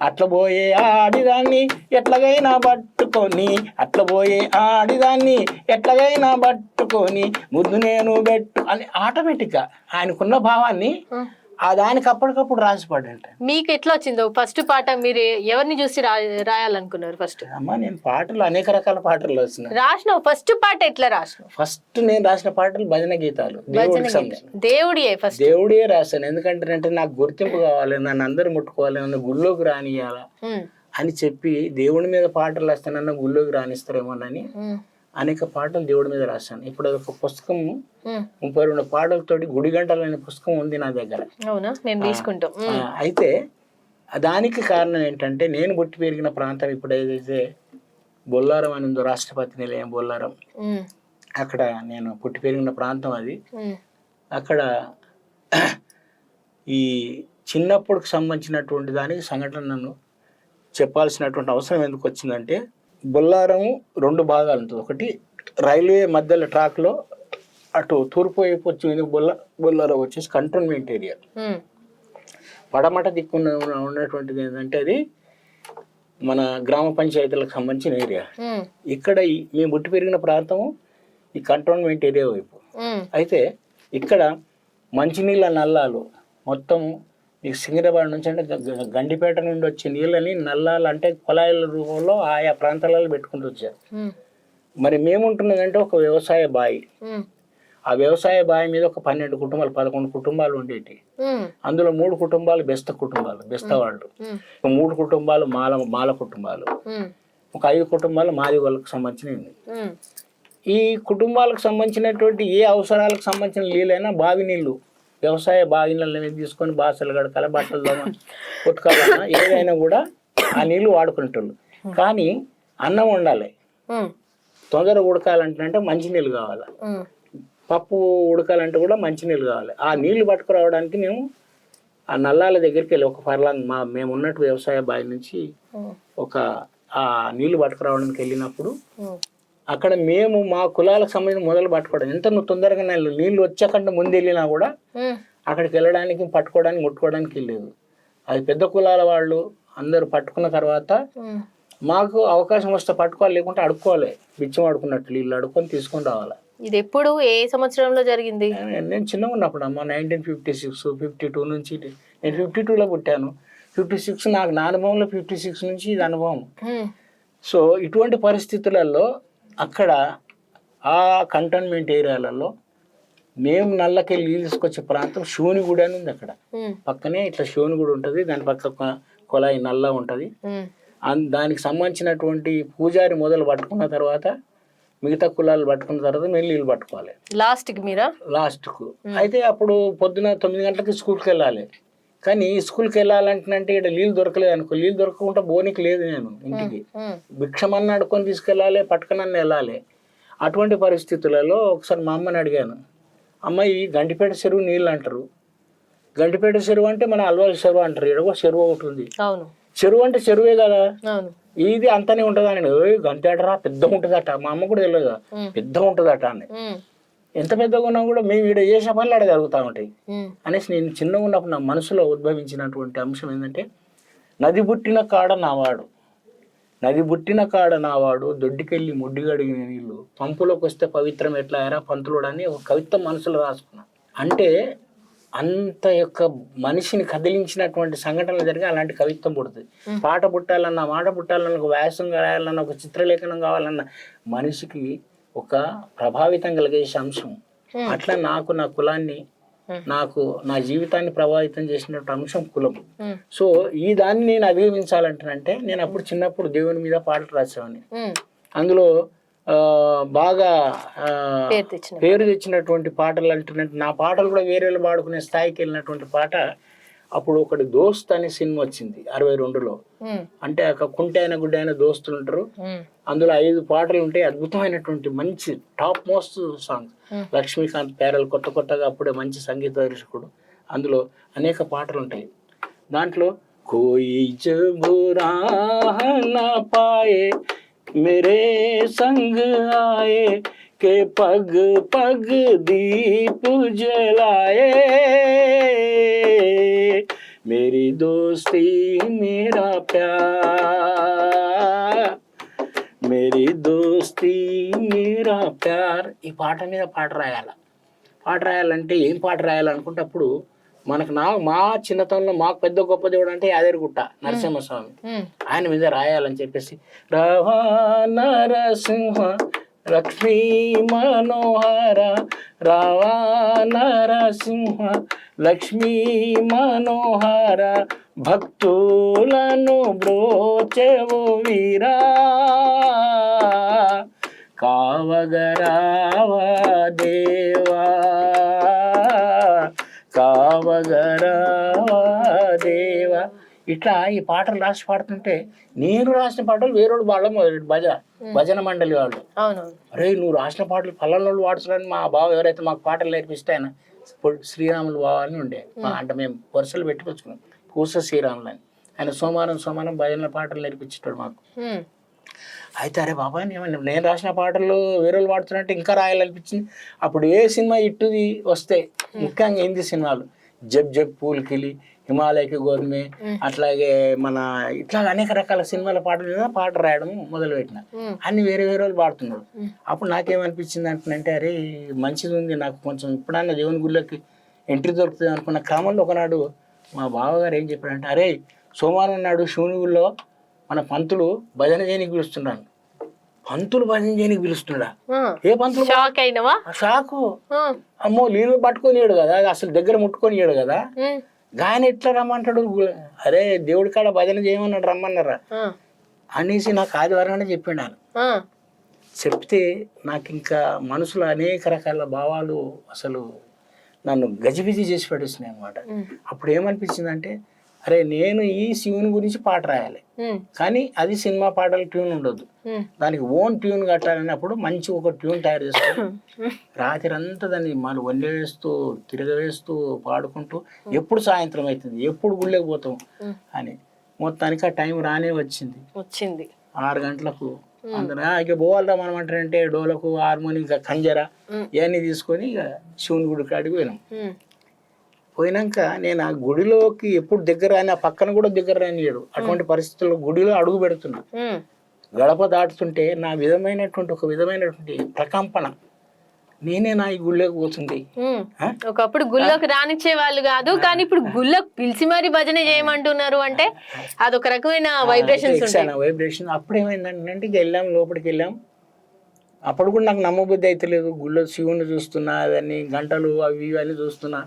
అట్ల పోయే ఆడిదాన్ని ఎట్లాగైనా పట్టుకొని, అట్ల పోయే ఆడిదాన్ని ఎట్లాగైనా పట్టుకొని, ముద్దు నేను పెట్టు అని ఆటోమేటిక్గా ఆయనకున్న భావాన్ని ఆ దానికి అప్పటికప్పుడు రాసిపడ్డంట. మీకు ఎట్లా వచ్చిందో ఫస్ట్ పాట? మీరు ఎవరిని చూసి రాయాలనుకున్నారు ఫస్ట్? అమ్మా నేను పాటలు అనేక రకాల పాటలు రాసిన ఫస్ట్ పాట ఎట్లా రాసిన? ఫస్ట్ నేను రాసిన పాటలు భజన గీతాలు, దేవుడియే రాశాను. ఎందుకంటే నాకు గుర్తింపు కావాలి, నన్ను అందరూ ముట్టుకోవాలి, నన్ను గుళ్ళోకి రానియాల అని చెప్పి దేవుడి మీద పాటలు రాస్తానన్న గుళ్ళోకి రానిస్తారేమోనని అనేక పాటలు దేవుడి మీద రాశాను. ఇప్పుడు అదొక పుస్తకం 32 పాటలతోటి గుడి గంటలు అనే పుస్తకం ఉంది నా దగ్గర. అయితే దానికి కారణం ఏంటంటే నేను పుట్టి పెరిగిన ప్రాంతం ఇప్పుడు ఏదైతే బొల్లారం అని ఉందో, రాష్ట్రపతి నిలయం బొల్లారం, అక్కడ నేను పుట్టి పెరిగిన ప్రాంతం అది. అక్కడ ఈ చిన్నప్పుడుకు సంబంధించినటువంటి దానికి సంఘటనను చెప్పాల్సినటువంటి అవసరం ఎందుకు వచ్చిందంటే, బొల్లారం 2 భాగాలు ఉంటుంది. ఒకటి రైల్వే మధ్యలో ట్రాక్లో అటు తూర్పు వైపు వచ్చి బొల్లారం వచ్చేసి కంటోన్మెంట్ ఏరియా, పడమట దిక్కున ఉన్నటువంటిది ఏంటంటే అది మన గ్రామ పంచాయతీలకు సంబంధించిన ఏరియా. ఇక్కడ మేము పుట్టి పెరిగిన ప్రాంతం ఈ కంటోన్మెంట్ ఏరియా వైపు. అయితే ఇక్కడ మంచినీళ్ళ నల్లాలు మొత్తం ఈ సికింద్రాబాద్ నుంచి అంటే గండిపేట నుండి వచ్చే నీళ్ళని నల్లాలు అంటే కుళాయిల రూపంలో ఆయా ప్రాంతాలలో పెట్టుకుంటూ వచ్చారు. మరి మేముంటున్నదంటే ఒక వ్యవసాయ బావి. ఆ వ్యవసాయ బావి మీద ఒక 12 కుటుంబాలు 11 కుటుంబాలు ఉండేటి. అందులో 3 కుటుంబాలు బెస్త కుటుంబాలు, బెస్త వాళ్ళు, 3 కుటుంబాలు మాల కుటుంబాలు, ఒక 5 కుటుంబాలు మాది వాళ్ళకు సంబంధించినవి. ఈ కుటుంబాలకు సంబంధించినటువంటి ఏ అవసరాలకు సంబంధించిన నీళ్ళైనా బావి నీళ్ళు, వ్యవసాయ బావి నీళ్ళని తీసుకొని బాసలు గడకాల, బట్టలు ఉతకాలన్నా ఏదైనా కూడా ఆ నీళ్లు వాడుకునేటోళ్ళు. కానీ అన్నం వండాలి, తొందరగా ఉడకాలంటే మంచినీళ్ళు కావాలి, పప్పు ఉడకాలంటే కూడా మంచినీళ్ళు కావాలి. ఆ నీళ్లు పట్టుకురావడానికి మేము ఆ నల్లాల దగ్గరికి వెళ్ళి ఒక మేము ఉన్నట్టు వ్యవసాయ బావి నుంచి ఆ నీళ్లు పట్టుకురావడానికి వెళ్ళినప్పుడు అక్కడ మేము మా కులాలకు సంబంధించి మొదలు పట్టుకోవడం, ఎంత నువ్వు తొందరగా నీళ్ళు వచ్చాకంటే ముందు వెళ్ళినా కూడా అక్కడికి వెళ్ళడానికి పట్టుకోవడానికి ముట్టుకోవడానికి వెళ్ళలేదు. అది పెద్ద కులాల వాళ్ళు అందరూ పట్టుకున్న తర్వాత మాకు అవకాశం వస్తే పట్టుకోవాలి, లేకుంటే అడుక్కోవాలి. బిచ్చం అడుకున్నట్లు వీళ్ళు అడుక్కొని తీసుకొని రావాలి. ఇది ఎప్పుడు ఏ సంవత్సరంలో జరిగింది? నేను చిన్నగా ఉన్నప్పుడు అమ్మ 1956, 52 నుంచి. నేను 52లో పుట్టాను. 56 నాకు నా అనుభవంలో 56 నుంచి ఇది అనుభవం. సో ఇటువంటి పరిస్థితులలో అక్కడ ఆ కంటోన్మెంట్ ఏరియాలలో మేము నల్లకెళ్ళి నీళ్ళు తీసుకొచ్చే ప్రాంతం శివునిగూడ అని ఉంది. అక్కడ పక్కనే ఇట్లా శివునిగూడ ఉంటుంది, దాని పక్క కొలాయి నల్ల ఉంటుంది. దానికి సంబంధించినటువంటి పూజారి మొదలు పట్టుకున్న తర్వాత మిగతా కులాలు పట్టుకున్న తర్వాత మేము నీళ్ళు పట్టుకోవాలి లాస్ట్కు. అయితే అప్పుడు పొద్దున 9 గంటలకి స్కూల్కి వెళ్ళాలి. కానీ స్కూల్కి వెళ్ళాలంటే ఇక్కడ నీళ్ళు దొరకలేదు అనుకో, నీళ్ళు దొరకకుండా బోనికి లేదు నేను ఇంటికి. భిక్షమన్న అడుకొని తీసుకెళ్ళాలి, పట్టుకునన్న వెళ్ళాలి. అటువంటి పరిస్థితులలో ఒకసారి మా అమ్మని అడిగాను, అమ్మ ఈ గంటిపేట చెరువు నీళ్ళు అంటారు, గంటిపేట చెరువు అంటే మన అల్వాల్ చెరువు అంటారు, ఇక్కడ చెరువు ఒకటి ఉంది. చెరువు అంటే చెరువే కదా, ఇది అంతనే ఉంటుందా అని. గంటేటరా పెద్ద ఉంటుందట. మా అమ్మ కూడా తెలియదు పెద్ద ఉంటుందట అని. ఎంత పెద్దగా ఉన్నా కూడా మేము ఇక్కడ చేసే పనులు అక్కడ జరుగుతూ ఉంటాయి అనేసి నేను చిన్నగా ఉన్నప్పుడు నా మనసులో ఉద్భవించినటువంటి అంశం ఏంటంటే, నది పుట్టిన కాడ నావాడు, నది పుట్టిన కాడ నావాడు, దొడ్డికెళ్ళి ముడ్డిగడిగిన నీళ్ళు, పంపులోకి వస్తే పవిత్రం ఎట్లా ఎరా పంతులుడు అని ఒక కవిత్వం మనసులో రాసుకున్నాను. అంటే అంత యొక్క మనిషిని కదిలించినటువంటి సంఘటనలు జరిగి అలాంటి కవిత్వం పుడుతుంది. పాట పుట్టాలన్నా, మాట పుట్టాలన్నా, ఒక వ్యాసం రాయాలన్నా, ఒక చిత్రలేఖనం కావాలన్నా మనిషికి ఒక ప్రభావితం కలిగేసే అంశం. అట్లా నాకు నా కులాన్ని, నాకు నా జీవితాన్ని ప్రభావితం చేసినటువంటి అంశం కులం. సో ఈ దాన్ని నేను అధిగమించాలంటే నేను అప్పుడు చిన్నప్పుడు దేవుని మీద పాటలు రాసేవాడిని. అందులో బాగా పేరు తెచ్చినటువంటి పాటలు అంటున్నట్టు నా పాటలు కూడా వేరే వాళ్ళు పాడుకునే స్థాయికి వెళ్ళినటువంటి పాట అప్పుడు ఒకటి దోస్త్ అనే సినిమా వచ్చింది 62లో. అంటే ఒక కుంటే అయిన గుడ్డ అయిన దోస్తులు ఉంటారు, అందులో 5 పాటలు ఉంటాయి. అద్భుతమైనటువంటి మంచి top most song. Laxmikant Pyarelal కొత్తగా అప్పుడే మంచి సంగీత దర్శకుడు. అందులో అనేక పాటలు ఉంటాయి. దాంట్లో కోయి జబురా నా పాయే मेरे संग आए के पग पग दीप जलाए, मेरी दोस्ती मेरा प्यार, मेरी दोस्ती मेरा प्यार. ఈ పాట మీద పాట రాయాలంటే ఏం పాట రాయాలనుకుంటే అప్పుడు మనకు మా చిన్నతనంలో మాకు పెద్ద గొప్ప దేవుడు అంటే యాదగిరిగుట్ట నరసింహస్వామి, ఆయన మీద రాయాలని చెప్పేసి రావా నరసింహ లక్ష్మీ మనోహర, రావా నరసింహ లక్ష్మీ మనోహర, భక్తులను బ్రోచెవు వీరా, కావగరావా దేవా, కావగరావా దేవా. ఇట్లా ఈ పాటలు రాసి పాడుతుంటే నేను రాసిన పాటలు వేరేవాళ్ళు పాడడం మొదలు భజన మండలి వాళ్ళు, అరే నువ్వు రాసిన పాటలు పల్లెల్లో వాడుతున్నారని మా బావ ఎవరైతే మాకు పాటలు నేర్పిస్తే ఆయన శ్రీరాములు బావ అని ఉండే. అంటే మేము వరుసలు పెట్టుకొచ్చుకున్నాం పూస శ్రీరాములు అని. ఆయన సోమవారం భజనల పాటలు నేర్పించాడు మాకు. అయితే అరే బాబా నేను రాసిన పాటలు వేరే వాళ్ళు పాడుతున్నట్టు ఇంకా రాయాలనిపించింది. అప్పుడు ఏ సినిమా ఇట్టుది వస్తే ముఖ్యంగా హిందీ సినిమాలు జబ్ జబ్ పూల్కిలి, హిమాలయకి గోధుమే, అట్లాగే మన ఇట్లా అనేక రకాల సినిమాల పాటల మీద పాట రాయడం మొదలుపెట్టిన. అన్ని వేరే వాళ్ళు పాడుతున్నాడు. అప్పుడు నాకేమనిపించింది అంటే అరే మంచిది ఉంది, నాకు కొంచెం ఇప్పుడన్నా దేవుని గుళ్ళకి ఎంట్రీ దొరుకుతుంది అనుకున్న క్రమంలో ఒకనాడు మా బావగారు ఏం చెప్పాడంటే, అరే సోమవారం నాడు శివుని గుళ్ళో మన పంతులు భజన చేయనికి పిలుస్తున్నాను. పంతులు భజన చేయనికి పిలుస్తున్నాడా? ఏ పంతులు? షాకు. అమ్మో నీళ్ళు పట్టుకొనియాడు కదా, అసలు దగ్గర ముట్టుకొనియాడు కదా, గాయన ఎట్లా రమ్మంటాడు? అరే దేవుడి కాడ భజన చేయమన్నాడు, రమ్మన్నారా అనేసి నాకు ఆదివారం చెప్పిండు ఆయన. చెప్తే నాకు ఇంకా మనసులో అనేక రకాల భావాలు అసలు నన్ను గజిబిజి చేసి పడేసినాయి అనమాట. అప్పుడు ఏమనిపించింది అంటే, అరే నేను ఈ శివుని గురించి పాట రాయాలి, కానీ అది సినిమా పాటల ట్యూన్ ఉండదు, దానికి ఓన్ ట్యూన్ కట్టాలన్నప్పుడు మంచి ఒక ట్యూన్ తయారు చేసుకొని రాత్రి అంతా దాన్ని మనం వల్లే వేస్తూ తిరగవేస్తూ పాడుకుంటూ ఎప్పుడు సాయంత్రం అవుతుంది, ఎప్పుడు గుళ్ళకి పోతాం అని మొత్తానికి ఆ టైం రానే వచ్చింది. 6 గంటలకు అందరూ ఇక పోవాలరా మనం అంటే డోలకు హార్మోని ఇంకా ఖంజరా ఇవన్నీ తీసుకొని ఇక శివుని గుడి కాడికి పోయినాం. పోయినాక నేను ఆ గుడిలోకి ఎప్పుడు దగ్గర రాని, ఆ పక్కన కూడా దగ్గర రానియడు. అటువంటి పరిస్థితుల్లో గుడిలో అడుగు పెడుతున్నా. గడప దాటుతుంటే నా విధమైనటువంటి ఒక విధమైనటువంటి ప్రకంపన, నేనేనా ఈ గుళ్ళోకి పోతుంది. ఒకప్పుడు గుళ్ళోకి రానిచ్చే వాళ్ళు కాదు, కానీ ఇప్పుడు గుళ్ళోకి పిలిచి మరి భజన చేయమంటున్నారు అంటే అదొక రకమైన వైబ్రేషన్. అప్పుడు ఏమైందంటే ఇక వెళ్ళాం, లోపలికి వెళ్ళాం. అప్పుడు కూడా నాకు నమ్మబుద్ధి అయితే లేదు. గుళ్ళో శివుని చూస్తున్నా, అవన్నీ గంటలు అవి ఇవన్నీ చూస్తున్నా.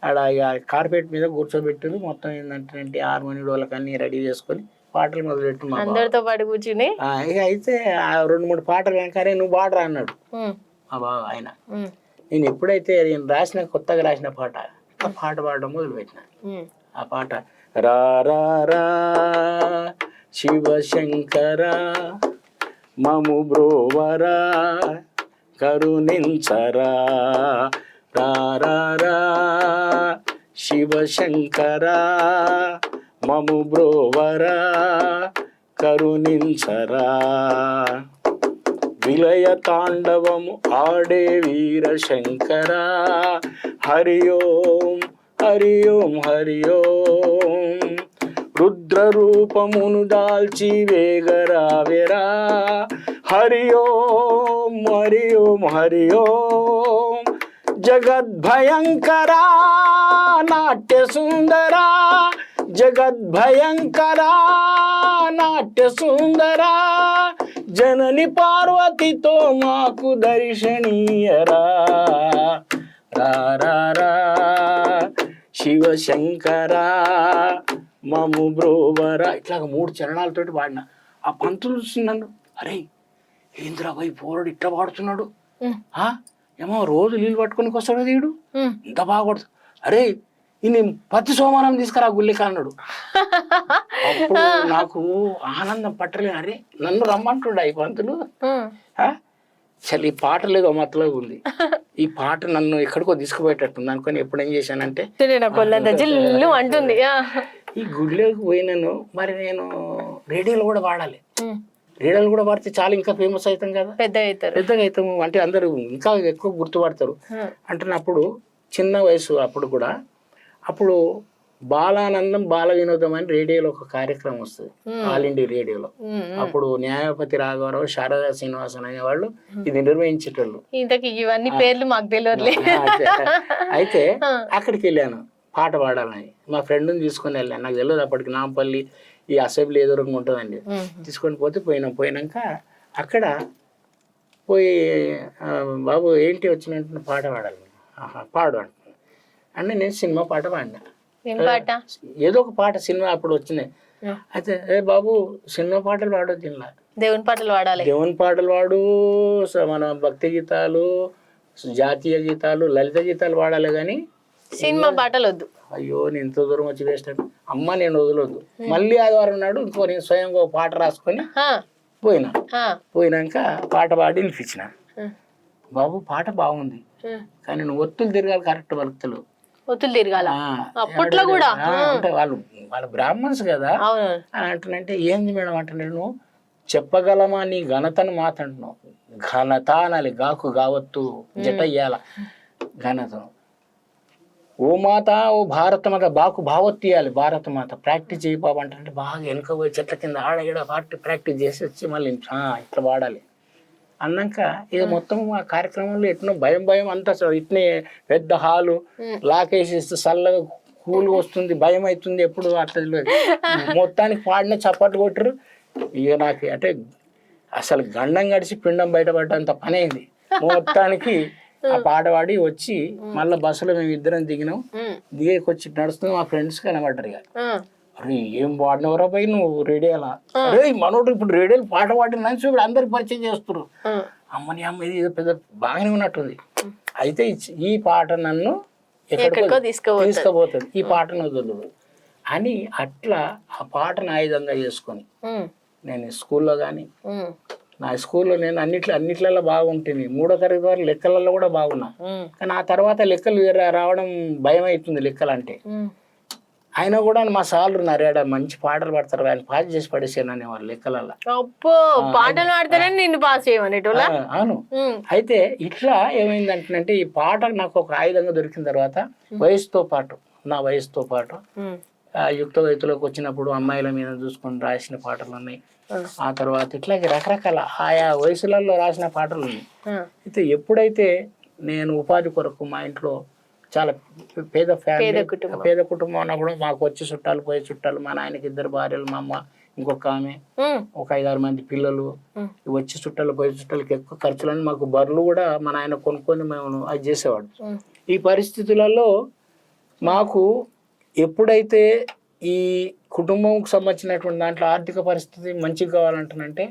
ఆడ ఇక కార్పెట్ మీద కూర్చోబెట్టారు. మొత్తం ఏంటంటే హార్మోని డోలకన్నీ రెడీ చేసుకొని పాటలు మొదలెట్టు అందరితో పాటు కూర్చుని. ఇక అయితే 2-3 పాటలు వెనకనే నువ్వు పాడరా అన్నాడు మా బావ. ఆయన నేను ఎప్పుడైతే నేను కొత్తగా రాసిన పాట పాడడం మొదలుపెట్టిన. ఆ పాట రా రా రా శివశంకర మము బ్రోవరా కరుణించరా, రా రా రా శివశంకర మము బ్రోవరా కరుణించరా, విలయ తాండవము ఆడే వీర శంకర, హరి ఓం హరి ఓం హరి ఓం, రుద్ర రూపమును దాల్చి వేగరావెరా, హరి ఓం హరి ఓం హరి ఓం, జగద్భయంకరా నాట్య సుందరా, జగద్భయంకరా నాట్య సుందరా, జనని పార్వతితో మాకు దర్శనీయరా, రా రా రా శివశంకరా మము బ్రోవరా. ఇట్లాగ 3 చరణాలతోటి పాడిన. ఆ పంతులు చూస్తున్నాడు, అరే ఏంద్రా భయ్ పోరడు ఇట్లా పాడుతున్నాడు, ఏమో రోజు నీళ్ళు పట్టుకొని వస్తాడు వీడు, ఇంత బాగా కొడుతు, అరే ఈయన ప్రతి సోమవారం తీసుకురా గుళ్ళకి అన్నాడు. అప్పుడు నాకు ఆనందం పట్టలేదు. అరే నన్ను రమ్మంటుండ ఈ పంతులు. అసలు ఈ పాట లేదో మతలో ఉంది. ఈ పాట నన్ను ఎక్కడికో తీసుకుపోయేటట్టుంది అనుకొని ఎప్పుడు ఏం చేశానంటే అంటుంది ఈ గుడిలోకి పోయినాను. మరి నేను రేడియోలో కూడా వాడాలి. రేడియోలు కూడా వాడితే చాలా ఇంకా ఫేమస్ అవుతాం కదా, పెద్దగా అవుతాము. అంటే అందరూ ఇంకా ఎక్కువ గుర్తుపడతారు. అంటున్నప్పుడు చిన్న వయసు అప్పుడు కూడా, అప్పుడు బాలానందం బాల వినోదం అని రేడియోలో ఒక కార్యక్రమం వస్తుంది, ఆల్ ఇండియా రేడియోలో. అప్పుడు న్యాయపతి రాఘవరావు, శారదా శ్రీనివాసన్ అనేవాళ్ళు ఇది నిర్వహించేటోళ్ళు. ఇవన్నీ పేర్లు మాకు తెలియదు. అయితే అక్కడికి వెళ్ళాను పాట పాడాలని. మా ఫ్రెండ్ని తీసుకొని వెళ్ళాను. నాకు తెలియదు అప్పటికి నాంపల్లి ఈ అసెంబ్లీ ఎదురుగా ఉంటుందండి. తీసుకొని పోయినాక అక్కడ పోయి బాబు ఏంటి వచ్చినట్టు పాట పాడాలి, పాడు అంటున్నాను అంటే నేను సినిమా పాట పాడినా. ఏదో ఒక పాట సినిమా అప్పుడు వచ్చినాయి. అయితే ఏ బాబు సినిమా పాటలు పాడొద్దు, ఇలా దేవుని పాటలు వాడాలి. దేవుని పాటలు వాడు, మన భక్తి గీతాలు, జాతీయ గీతాలు, లలిత గీతాలు వాడాలి, కానీ సినిమా పాటలు వద్దు. అయ్యో నేను ఇంత దూరం వచ్చి వేస్తాడు అమ్మ, నేను వదలొద్దు. మళ్ళీ ఆదివారం నాడు ఇంకో నేను స్వయంగా పాట రాసుకొని పోయినాక పాట పాడి వినిపించిన. బాబు పాట బాగుంది, కానీ నువ్వు ఒత్తులు తిరగాలి, కరెక్ట్ భక్తులు ఒత్తులు తిరగాల. అప్పట్లో కూడా అంటే వాళ్ళు బ్రాహ్మణ్స్ కదా అని అంటున్నంటే, ఏంది మేడం అంటున్నాడు, నువ్వు చెప్పగలమా నీ ఘనతను మాత అంటున్నావు. ఘనత అనాలి, గాకు గావత్తు జట ఇయ్యాల ఘనతను. ఓ మాత ఓ భారత మాత బాకు భావత్తు ఇవ్వాలి, భారత మాత ప్రాక్టీస్ చేయి బాబు అంటే బాగా వెనుక పోయి చెట్ల కింద ఆడ పాట ప్రాక్టీస్ చేసి వచ్చి మళ్ళీ ఇట్లా వాడాలి అన్నాక ఇక మొత్తం ఆ కార్యక్రమంలో ఎట్నో భయం అంతా ఇట్నే పెద్ద హాలు లాకేసేస్తే చల్లగా కూల్ వస్తుంది, భయం అవుతుంది ఎప్పుడు అట్లా. మొత్తానికి పాడిన చప్పట్లు కొట్టరు. ఇక నాకు అంటే అసలు గండం గడిచి పిండం బయటపడ్డంత పని అయింది. మొత్తానికి ఆ పాట పాడి వచ్చి మళ్ళీ బస్సులో మేము ఇద్దరం దిగినాం. దిగేకొచ్చి నడుస్తున్నాం, మా ఫ్రెండ్స్ కనబడ్డారు. ఇక అరే ఏం పాడినవరా పోయి నువ్వు రేడియోలా, అరే మనోడు ఇప్పుడు రేడియోలు పాట పాడిన ఇప్పుడు అందరికి పరిచయం చేస్తున్నారు. అమ్మని అమ్మ ఇది పెద్ద బాగానే ఉన్నట్టుంది. అయితే ఈ పాట నన్ను ఎక్కడికో తీసుకుపోతుంది, ఈ పాటను వదలదు అని అట్లా ఆ పాటను ఆయుధంగా చేసుకొని నేను స్కూల్లో కానీ, నా స్కూల్లో నేను అన్నిట్లలో బాగుంటుంది. 3వ తరగతి వరకు లెక్కలలో కూడా బాగున్నా. కానీ ఆ తర్వాత లెక్కలు రావడం భయం అవుతుంది లెక్కలు అంటే. ఆయన కూడా మా సార్లు ఉన్నారు, మంచి పాటలు పాడతారు, ఆయన పాస్ చేసి పడేసాను అనేవాళ్ళు లెక్కలలో. పాటలు పాడతారని నిన్ను పాస్ చేయమనేటోళ్ళ. అవును. అయితే ఇట్లా ఏమైందంటే ఈ పాట నాకు ఒక ఆయుధంగా దొరికిన తర్వాత వయసుతో పాటు నా వయసుతో పాటు యుక్త వయసులోకి వచ్చినప్పుడు అమ్మాయిల మీద చూసుకొని రాసిన పాటలు ఉన్నాయి. ఆ తర్వాత ఇట్లాగే రకరకాల ఆయా వయసులలో రాసిన పాటలు ఉన్నాయి. అయితే ఎప్పుడైతే నేను ఉపాధి కొరకు మా ఇంట్లో చాలా పేద ఫ్యామిలీ, పేద కుటుంబం అన్నప్పుడు మాకు వచ్చి చుట్టాలు పోయే చుట్టాలు, మా నాయనకి 2 భార్యలు, మా అమ్మ, ఇంకొక ఆమె, ఒక 5-6 మంది పిల్లలు, వచ్చి చుట్టాలు పోయే చుట్టాలకి ఎక్కువ ఖర్చులని మాకు బర్రెలు కూడా మా నాయన కొనుక్కొని మేము అది చేసేవాడు. ఈ పరిస్థితులలో మాకు ఎప్పుడైతే ఈ కుటుంబంకి సంబంధించినటువంటి దాంట్లో ఆర్థిక పరిస్థితి మంచిగా కావాలంటానంటే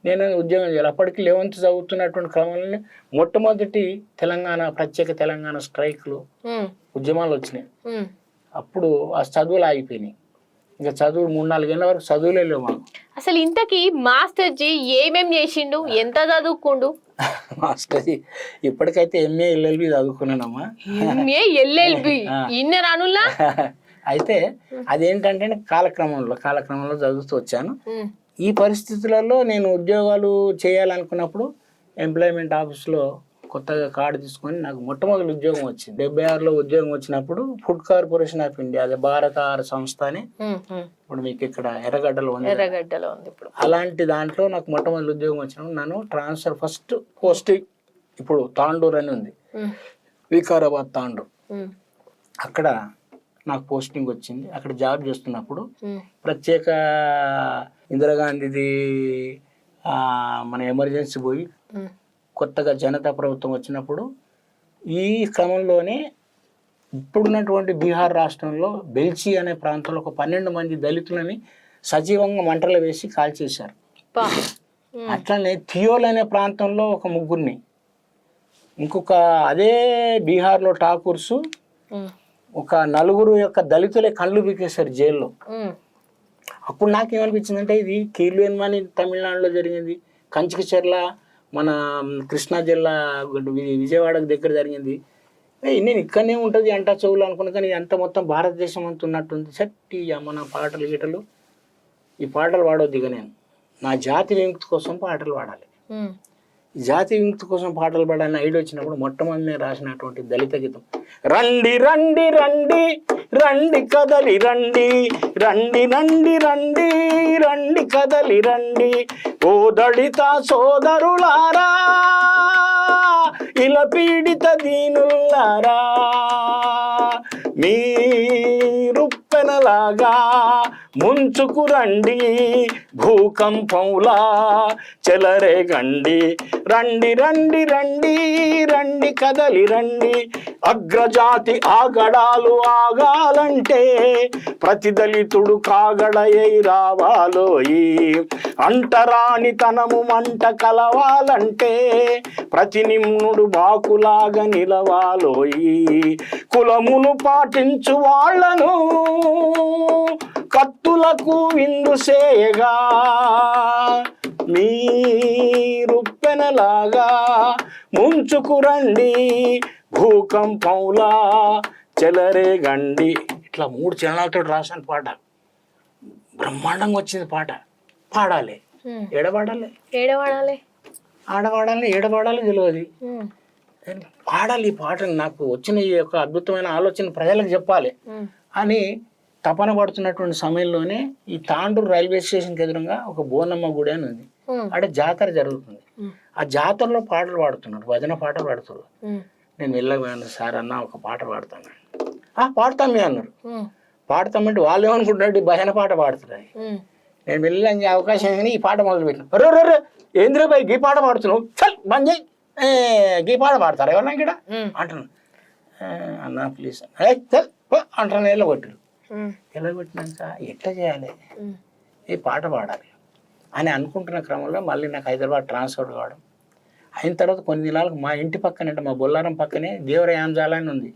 నేను ఉద్యోగం చేయాలి. అప్పటికి 11th చదువుతున్నటువంటి క్రమంలో మొట్టమొదటి ప్రత్యేక తెలంగాణ స్ట్రైక్లు ఉద్యమాలు వచ్చినాయి. అప్పుడు ఆ చదువులు ఆగిపోయినాయి. ఇంకా చదువులు 3-4 ఏళ్ళ వరకు చదువులే లేవు మాకు. అసలు ఇంతకీ మాస్టర్ జీ ఏమేం చేసిండు, ఎంత చదువుకుండు? మాస్టర్ జీ ఇప్పటికైతే MA LLB చదువుకున్నానమ్మా. MA LLB ఇన్నర్ అనుల్లా. అయితే అదేంటంటే కాలక్రమంలో చదువుతూ వచ్చాను. ఈ పరిస్థితులలో నేను ఉద్యోగాలు చేయాలనుకున్నప్పుడు ఎంప్లాయ్మెంట్ ఆఫీస్లో కొత్తగా కార్డు తీసుకొని నాకు మొట్టమొదటి ఉద్యోగం వచ్చింది. 76లో ఉద్యోగం వచ్చినప్పుడు ఫుడ్ కార్పొరేషన్ ఆఫ్ ఇండియా, అదే భారత ఆహార సంస్థ అని ఇప్పుడు మీకు ఇక్కడ ఎర్రగడ్డలో ఉంది. ఇప్పుడు అలాంటి దాంట్లో నాకు మొట్టమొదటి ఉద్యోగం వచ్చినప్పుడు నన్ను ట్రాన్స్ఫర్ ఫస్ట్ పోస్టింగ్ ఇప్పుడు తాండూర్ అని ఉంది, వికారాబాద్ తాండూర్, అక్కడ నాకు పోస్టింగ్ వచ్చింది. అక్కడ జాబ్ చేస్తున్నప్పుడు ప్రత్యేక ఇందిరాగాంధీది మన ఎమర్జెన్సీ పోయి కొత్తగా జనతా ప్రభుత్వం వచ్చినప్పుడు ఈ క్రమంలోనే ఇప్పుడున్నటువంటి బీహార్ రాష్ట్రంలో బెల్చి అనే ప్రాంతంలో ఒక 12 మంది దళితులని సజీవంగా మంటలు వేసి కాల్చేశారు. అట్లనే థియోల్ అనే ప్రాంతంలో ఒక 3గురిని, ఇంకొక అదే బీహార్లో ఠాకూర్స్ ఒక 4 యొక్క దళితులే కళ్ళు పీకేశారు జైల్లో. అప్పుడు నాకేమనిపించిందంటే ఇది కీర్వేన్మాని తమిళనాడులో జరిగింది, కంచికచెర్ల మన కృష్ణా జిల్లా విజయవాడకు దగ్గర జరిగింది. నేను ఇక్కడనే ఉంటుంది అంటా చెవులు అనుకున్నా, కానీ అంత మొత్తం భారతదేశం అంత ఉన్నట్టుంది. సట్టి మన పాటలు గీటలు, ఈ పాటలు పాడొద్దు. ఇక నేను నా జాతి విముక్తి కోసం పాటలు పాడాలి, జాతి విముక్తి కోసం పాటలు పాడాలని ఐడియా వచ్చినప్పుడు మొట్టమొదటి రాసినటువంటి దళిత గీతం, రండి రండి రండి రండి కదలి రండి, రండి రండి రండి రండి కదలి రండి, ఓ దళిత సోదరులారా, ఇలా పీడిత దీనులారా, మీరుప్పెనలాగా ముంచుకు రండి, భూకంపంలా చెలరేగండి, రండి రండి రండి రండి కదలి రండి, అగ్రజాతి ఆగడాలు ఆగాలంటే ప్రతి దళితుడు కాగడయై రావాలోయి, అంటరాని తనము మంట కలవాలంటే ప్రతి నిమ్నుడు బాకులాగా నిలవాలోయి, కులమును పాటించు వాళ్లను కత్తులకు విందు చేయగా, మీరుప్పెనలాగా ముంచుకురండి, భూకంపంలా చెలరేగండి. ఇట్లా 3 చరణాలతో రాసిన పాట, బ్రహ్మాండంగా వచ్చింది పాట. పాడాలి, ఏడవాడాలి, ఆడవాడాలి, ఏడవాడాలి తెలియదు, పాడాలి. ఈ పాటను నాకు వచ్చిన ఈ యొక్క అద్భుతమైన ఆలోచన ప్రజలకు చెప్పాలి అని తపన పడుతున్నటువంటి సమయంలోనే ఈ తాండూరు రైల్వే స్టేషన్కి ఎదురుగా ఒక బోనమ్మ గుడి అని ఉంది. అంటే జాతర జరుగుతుంది. ఆ జాతరలో పాటలు పాడుతున్నారు, భజన పాటలు పాడుతున్నారు. నేను వెళ్ళకపోయాను, సార్ అన్న ఒక పాట పాడతాను. పాడతామే అన్నారు. పాడతామంటే వాళ్ళు ఏమనుకుంటున్నారు, భజన పాట పాడుతున్నారు. నేను వెళ్ళని అవకాశం కానీ ఈ పాట మొదలు పెట్టిన, రే ఏంద్రే బాయ్ గీ పాట పాడుతున్నావు, చల్ బంద్ చేయి, గీ పాట పాడతారు ఎవరన్నా ఇక్కడ అంటున్నాను. అన్న ప్లీజ్ చల్ అంటున్నాను. వెళ్ళగొట్టారు. వెళ్ళగొట్టినాక ఎట్లా చేయాలి, ఈ పాట పాడాలి అని అనుకుంటున్న క్రమంలో మళ్ళీ నాకు హైదరాబాద్ ట్రాన్స్ఫర్ కావడం అయిన తర్వాత కొన్ని దినాలకు మా ఇంటి పక్కనే, అంటే మా బొల్లారం పక్కనే దేవరయాంజాల అని ఉంది.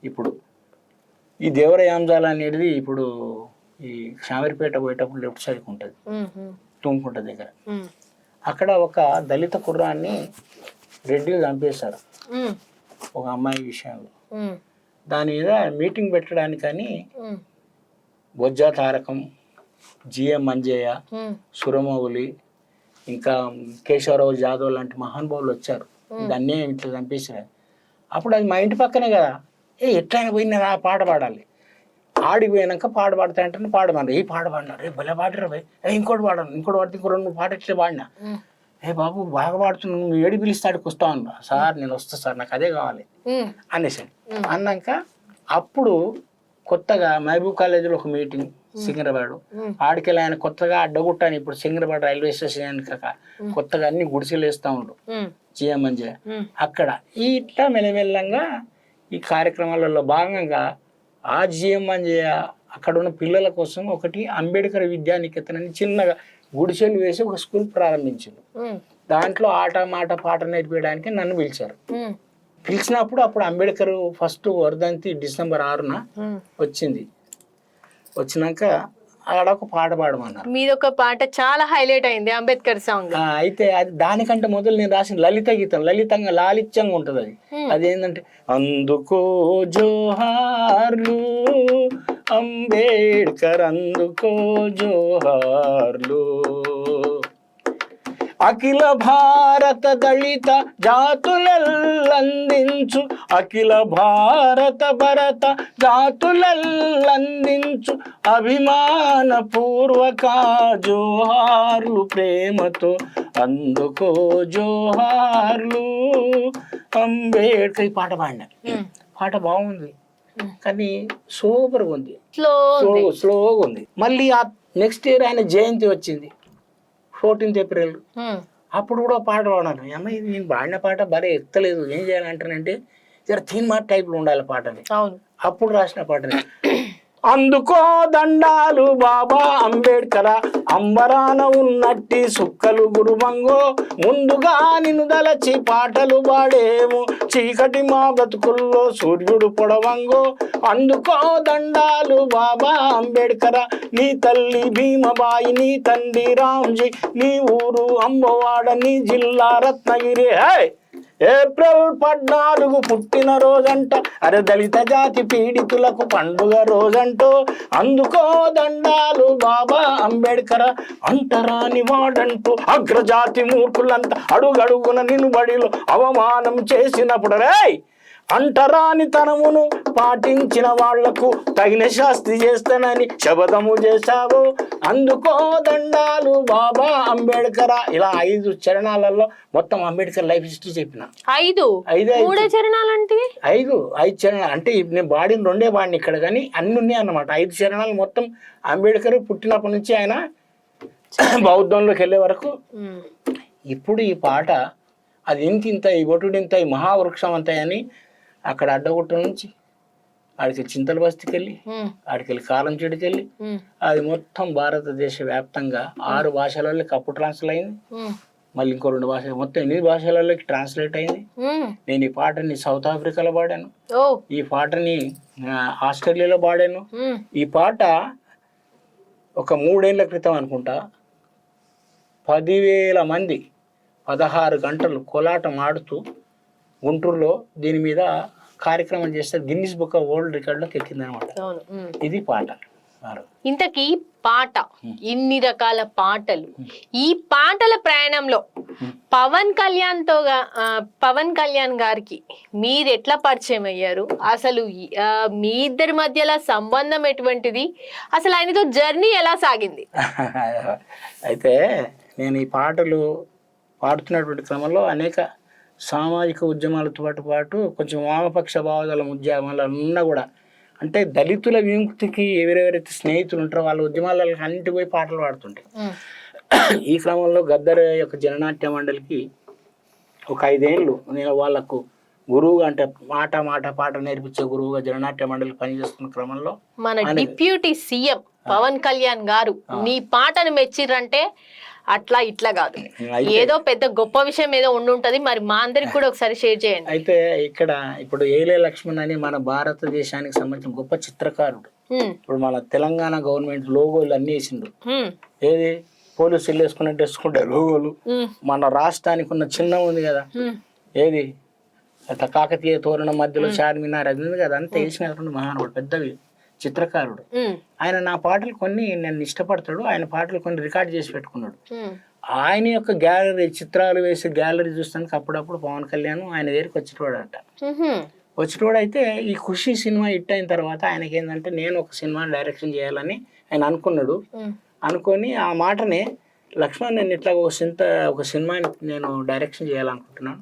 ఇప్పుడు ఈ దేవరయాంజాల అనేది ఇప్పుడు ఈ శామీర్పేట పోయేటప్పుడు లెఫ్ట్ సైడ్కి ఉంటుంది, తుమ్ముకుంట దగ్గర. అక్కడ ఒక దళిత కుర్రాన్ని రెడ్డిలు చంపేశారు ఒక అమ్మాయి విషయంలో. దాని మీద మీటింగ్ పెట్టడానికని బొజ్జా తారకం, జిఎం మంజయ్య, సురమౌలి, ఇంకా కేశవరావు జాదవ్ లాంటి మహానుభావులు వచ్చారు. దాన్ని ఇట్లా చంపేశారు. అప్పుడు అది మా ఇంటి పక్కనే కదా, ఎట్లయినా పోయి నేను ఆ పాట పాడాలి. ఆడికి పోయినాక పాట పాడతా అంటే పాడమన్నారు. ఏ పాట పాడినారు, రే భలే పాడరు భయ్, ఇంకోటి పాడను, ఇంకోటి పాడితే ఇంకో 2 పాట ఇట్లా పాడినా. ఏ బాబు బాగా పాడుతున్నావు, నువ్వు ఏడి పిలుస్తాడికి వస్తావు అన్నా. సార్ నేను వస్తా సార్, నాకు అదే కావాలి అనేసాను. అన్నాక అప్పుడు కొత్తగా మహబూబ్ కాలేజీలో ఒక మీటింగ్ సికింద్రాబాద్, ఆడికెళ్ళి ఆయన కొత్తగా అడ్డగుట్టని ఇప్పుడు సికింద్రాబాద్ రైల్వే స్టేషన్ కొత్తగా అన్ని గుడిసెలు వేస్తా ఉండు జిఎంఎన్జే అక్కడ. ఇట్లా మెల్లమెల్లంగా ఈ కార్యక్రమాలలో భాగంగా ఆ జిఎంఎన్జే అక్కడ ఉన్న పిల్లల కోసం ఒకటి అంబేద్కర్ విద్యానికేతన్ అని చిన్నగా గుడిసెలు వేసి ఒక స్కూల్ ప్రారంభించింది. దాంట్లో ఆట మాట పాట నేర్పించడానికి నన్ను పిలిచారు. పిలిచినప్పుడు అప్పుడు అంబేద్కర్ ఫస్ట్ వర్ధంతి డిసెంబర్ 6న వచ్చింది. వచ్చినాక ఆడ ఒక పాట పాడమన్నారు. మీదొక పాట చాలా హైలైట్ అయింది, అంబేద్కర్ సాంగ్. అయితే అది దానికంటే మొదలు నేను రాసిన లలిత గీతం, లలితంగా లాలిత్యంగా ఉంటది అది. అదేంటంటే అందుకో జోహార్లు అంబేద్కర్ అందుకో జోహార్లు, అఖిల భారత దళిత జాతులందించు, అఖిల భారత భరత జాతులందించు అభిమాన పూర్వక జోహార్లు, ప్రేమతో అందుకో జోహార్లు అంబేద్కర్. ఈ పాట పాడినా, పాట బాగుంది కానీ సూపర్గా ఉంది, స్లోగా ఉంది. మళ్ళీ ఆ నెక్స్ట్ ఇయర్ ఆయన జయంతి వచ్చింది 14th April. అప్పుడు కూడా పాట పాడాను. అమ్మ ఇది నేను పాడిన పాట భలే ఎక్కలేదు, ఏం చేయాలంటానంటే జర థీమ్ మార్క్ టైప్లో ఉండాలి పాటని. అప్పుడు రాసిన పాటని. అందుకో దండాలు బాబా అంబేద్కర్, అంబరాన ఉన్నట్టి సుక్కలు గురువంగో, ముందుగా నిన్ను దలచి పాటలు పాడేము, చీకటి మా బతుకుల్లో సూర్యుడు పొడవంగో. అందుకో దండాలు బాబా అంబేద్కర్, నీ తల్లి భీమబాయి, నీ తండ్రి రామ్జీ, నీ ఊరు అంబవాడ, నీ జిల్లా రత్నగిరి. ఏప్రిల్ 14 పుట్టిన రోజంట, అరే దళిత జాతి పీడితులకు పండుగ రోజంటూ, అందుకో దండాలు బాబా అంబేద్కర్, అంటరాని వాడంటూ అగ్రజాతి మూర్ఖులంతా అడుగడుగున నిన్ను బడిలో అవమానం చేసినప్పుడు రే అంటరాని తనమును పాటించిన వాళ్లకు తగిన శాస్తి చేస్తానని శపథము చేశావు, అందుకో దండాలు బాబా అంబేద్కర్. ఇలా 5 చరణాలలో మొత్తం అంబేద్కర్ లైఫ్ హిస్టరీ చెప్పిన. 5 చరణాలు అంటే 5 చరణాలు అంటే నేను బాడిన 2 బాడిని ఇక్కడ, కానీ అన్ని ఉన్నాయి అన్నమాట. 5 చరణాలు మొత్తం అంబేద్కర్ పుట్టినప్పటి నుంచి ఆయన బౌద్ధంలోకి వెళ్ళే వరకు. ఇప్పుడు ఈ పాట అది ఇంత ఈ బొటుడు ఇంత ఈ మహావృక్షం అంతా అని అక్కడ అడ్డగుట్ట నుంచి ఆడికి చింతల బస్తీకి వెళ్ళి, ఆడికెళ్ళి కాలం చెడుకి వెళ్ళి, అది మొత్తం భారతదేశ వ్యాప్తంగా 6 భాషలలోకి అప్పుడు ట్రాన్స్లేట్ అయింది. మళ్ళీ ఇంకో 2 భాషలు, మొత్తం 8 భాషలలోకి ట్రాన్స్లేట్ అయింది. నేను ఈ పాటని సౌత్ ఆఫ్రికాలో పాడాను, ఈ పాటని ఆస్ట్రేలియాలో పాడాను. ఈ పాట ఒక 3 ఏళ్ల క్రితం అనుకుంటా 10,000 మంది 16 గంటలు కోలాటం ఆడుతూ గుంటూరులో దీని మీద కార్యక్రమం చేస్తే గిన్నిస్ బుక్ ఆఫ్ వరల్డ్ రికార్డులోకి ఎక్కింది అనమాట. ఇది పాట. ఇంతకీ పాట, ఇన్ని రకాల పాటలు, ఈ పాటల ప్రయాణంలో పవన్ కళ్యాణ్ గారికి మీరు ఎట్లా పరిచయం అయ్యారు? అసలు మీ ఇద్దరి మధ్యలో సంబంధం ఎటువంటిది? అసలు ఆయనతో జర్నీ ఎలా సాగింది? అయితే నేను ఈ పాటలు పాడుతున్నటువంటి క్రమంలో అనేక సామాజిక ఉద్యమాలతో పాటు కొంచెం వామపక్ష భావజాల ఉద్యమాలన్నా కూడా, అంటే దళితుల విముక్తికి ఎవరెవరైతే స్నేహితులు ఉంటారో వాళ్ళ ఉద్యమాలకు అన్నింటి పోయి పాటలు పాడుతుంటాయి. ఈ క్రమంలో గద్దర్ యొక్క జననాట్య మండలికి ఒక 5 ఏళ్ళు నేను వాళ్ళకు గురువుగా, అంటే మాట పాట నేర్పించే గురువుగా జననాట్య మండలి పనిచేస్తున్న క్రమంలో మన డిప్యూటీ సీఎం పవన్ కళ్యాణ్ గారు నీ పాటను మెచ్చిరంటే అట్లా ఇట్లా కాదు, ఏదో పెద్ద గొప్ప విషయం ఏదో ఉండుంటది. మరి మా అందరికి కూడా ఒకసారి షేర్ చేయండి. అయితే ఇక్కడ ఇప్పుడు ఏలే లక్ష్మణ్ అని మన భారతదేశానికి సంబంధించిన గొప్ప చిత్రకారుడు. ఇప్పుడు మన తెలంగాణ గవర్నమెంట్ లోగోలు అన్ని వేసిండు. ఏది పోలీసు ఇల్లు వేసుకునే డ్రెస్ కుంటే లోగోలు, మన రాష్ట్రానికి ఉన్న చిన్న ఉంది కదా, ఏది కాకతీయ తోరణం మధ్యలో చార్మినార్ అది ఉంది కదా, అంతా వేసినటువంటి మహానుభావుడు, పెద్ద చిత్రకారుడు. ఆయన నా పాటలు కొన్ని నన్ను ఇష్టపడతాడు, ఆయన పాటలు కొన్ని రికార్డ్ చేసి పెట్టుకున్నాడు. ఆయన యొక్క గ్యాలరీ చిత్రాలు వేసి గ్యాలరీ చూస్తానికి అప్పుడప్పుడు పవన్ కళ్యాణ్ ఆయన దగ్గరికి వచ్చేటోడట. వచ్చినోడు అయితే ఈ ఖుషి సినిమా హిట్ అయిన తర్వాత ఆయనకి ఏంటంటే నేను ఒక సినిమా డైరెక్షన్ చేయాలని ఆయన అనుకున్నాడు. అనుకొని ఆ మాటనే లక్ష్మణ్ నేను ఇట్లా ఒక సినిమాని నేను డైరెక్షన్ చేయాలనుకుంటున్నాను,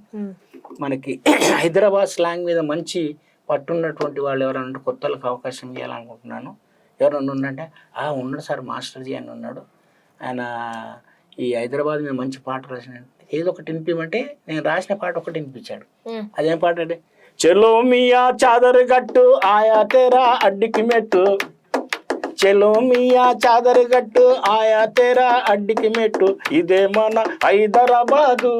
మనకి హైదరాబాద్ స్లాంగ్ మీద మంచి పట్టున్నటువంటి వాళ్ళు ఎవరైనా కొత్త వాళ్ళకి అవకాశం ఇవ్వాలనుకుంటున్నాను, ఎవరన్నా ఉండంటే ఉన్నాడు సార్ మాస్టర్జీ అని ఉన్నాడు, ఆయన ఈ హైదరాబాద్ మీద మంచి పాట రాసిన ఏదో ఒకటి వినిపించమంటే నేను రాసిన పాట ఒకటి వినిపించాడు. అదేం పాట అంటే చలో మియా చాదర్ గట్టు ఆయా తేరా అడ్డికి మెట్టు, చలో మియా చాదర్ గట్టు ఆయా తేరా అడ్డికి మెట్టు, ఇదే మన హైదరాబాదు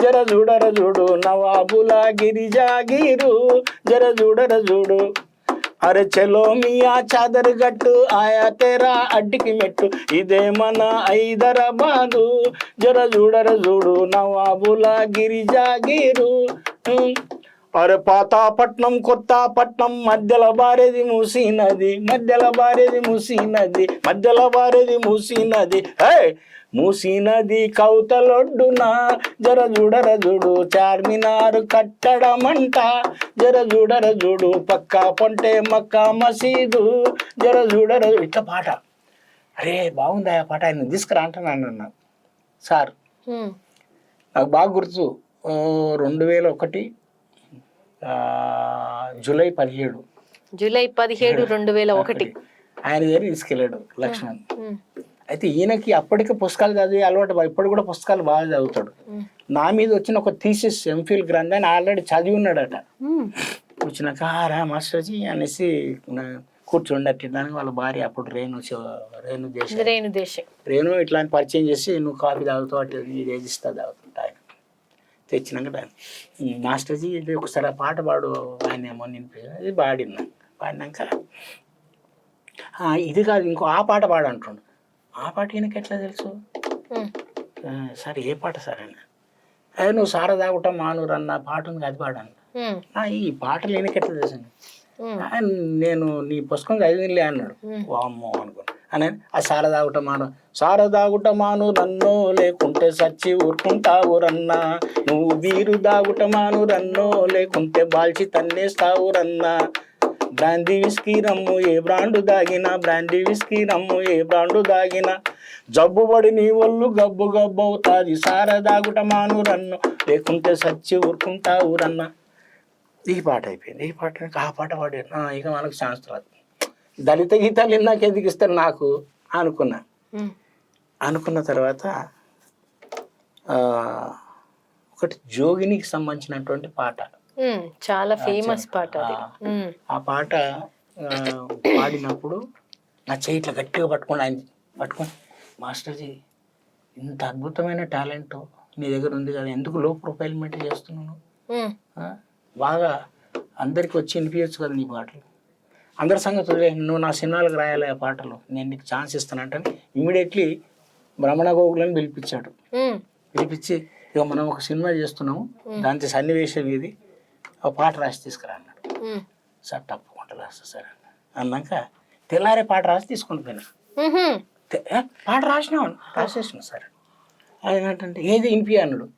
జర చూడర చూడు నవాబుల గిరిజాగీరు జర చూడర చూడు, అరే చలో మియా చాదర్ గట్టు ఆయా తేరా అడ్డికి మెట్టు, ఇదే మన హైదరాబాదు జర చూడర చూడు నవాబుల గిరిజాగీరు. అరే పాతాపట్నం కొత్తపట్నం మధ్యల బారేది మూసీ నది, మధ్యల బారేది మూసీ నది, మధ్యల బారేది మూసీ నది, హే మూసీ నది కౌతలొడ్డున జర చూడర చూడు చార్మినార్ కట్టడమంట జర చూడర చూడు పక్కా పొంటే మక్కా మసీదు జర చూడర. ఇట్లా పాట అరే బాగుంది ఆ పాట, ఆయన తీసుకురా అంటున్నాను అన్న సార్. నాకు బాగా గుర్తు 2001 జూలై 17 2001 ఆయన దగ్గర తీసుకెళ్ళాడు లక్ష్మణ్. అయితే ఈయనకి అప్పటికే పుస్తకాలు చదివి అలవాటు, ఇప్పుడు కూడా పుస్తకాలు బాగా చదువుతాడు. నా మీద వచ్చిన ఒక థీసిస్ ఎంఫిల్ గ్రంథాన్ని ఆల్రెడీ చదివి ఉన్నాడట. వచ్చినాక రా మాస్టర్జీ అనేసి కూర్చోండట్టినానికి వాళ్ళ భార్య అప్పుడు రేణు ఇట్లాంటి పరిచయం చేసి నువ్వు కాఫీ తాగుతావు అటు రేజిస్తా తాగుతుంటా. ఆయన తెచ్చినాక మాస్టర్జీ ఇది ఒకసారి ఆ పాట పాడు ఆయన ఏమో అది పాడినాక ఇది కాదు ఇంకో ఆ పాట పాడు అంటుండు. ఆ పాట ఈయనకి ఎట్లా తెలుసు సార్ ఏ పాట సార్ అని, అదే నువ్వు సార తాగుటం మానురన్న పాట ఉంది అది పాడాను. ఈ పాటలు ఈయనకి ఎట్లా తెలుసు, నేను నీ పుస్తకం చదివిలే అన్నాడు. వామ్మో అనుకున్నాను అని ఆ సార తాగుట మాను రన్నో లేకుంటే సచ్చి ఊరుకుంటావు రన్నా, నువ్వు వీరు దాగుట మాను రన్నో లేకుంటే బాల్చి తన్నేస్తావు రన్నా, బ్రాందీ విస్కీ రమ్ము ఏ బ్రాండు దాగినా, బ్రాందీ విస్కీ రమ్ము ఏ బ్రాండు దాగినా, జబ్బు పడి నీ ఒళ్ళు గబ్బు గబ్బు అవుతాది, సార దాగుట మాను రన్ను లేకుంటే సచ్చి ఊరుకుంటావు రన్నా. ఈ పాట అయిపోయింది. ఈ పాట ఆ పాట పాడాడు. ఇక మనకు ఛాన్స్ రాదు, దళిత గీతాలు ఇందాక ఎందుకు ఇస్తారు నాకు అనుకున్న తర్వాత ఒకటి జోగినికి సంబంధించినటువంటి పాట, చాలా ఫేమస్ పాట. ఆ పాట పాడినప్పుడు నా చేయి ఇట్లా గట్టిగా పట్టుకొని మాస్టర్జీ ఇంత అద్భుతమైన టాలెంట్ నీ దగ్గర ఉంది కదా, ఎందుకు లో ప్రొఫైల్ మెయింటైన్ చేస్తున్నాను, బాగా అందరికి వచ్చి వినిపించచ్చు కదా నీ పాటలు, అందరి సంగతి నువ్వు నా సినిమాలకు రాయాలి ఆ పాటలు, నేను నీకు ఛాన్స్ ఇస్తానంటే ఇమ్మీడియట్లీ బ్రహ్మణ గోగులను పిలిపించాడు. పిలిపించి ఇక మనం ఒక సినిమా చేస్తున్నాము, దాంతో సన్నివేశం ఇది, ఒక పాట రాసి తీసుకురా అన్నాడు. సార్ తప్పకుండా రాస్తా సార్ అన్నాక తెల్లారే పాట రాసి తీసుకుని పోయినా. పాట రాసేసిన సార్. అదేంటంటే ఏది వినిపి అన్నాడు.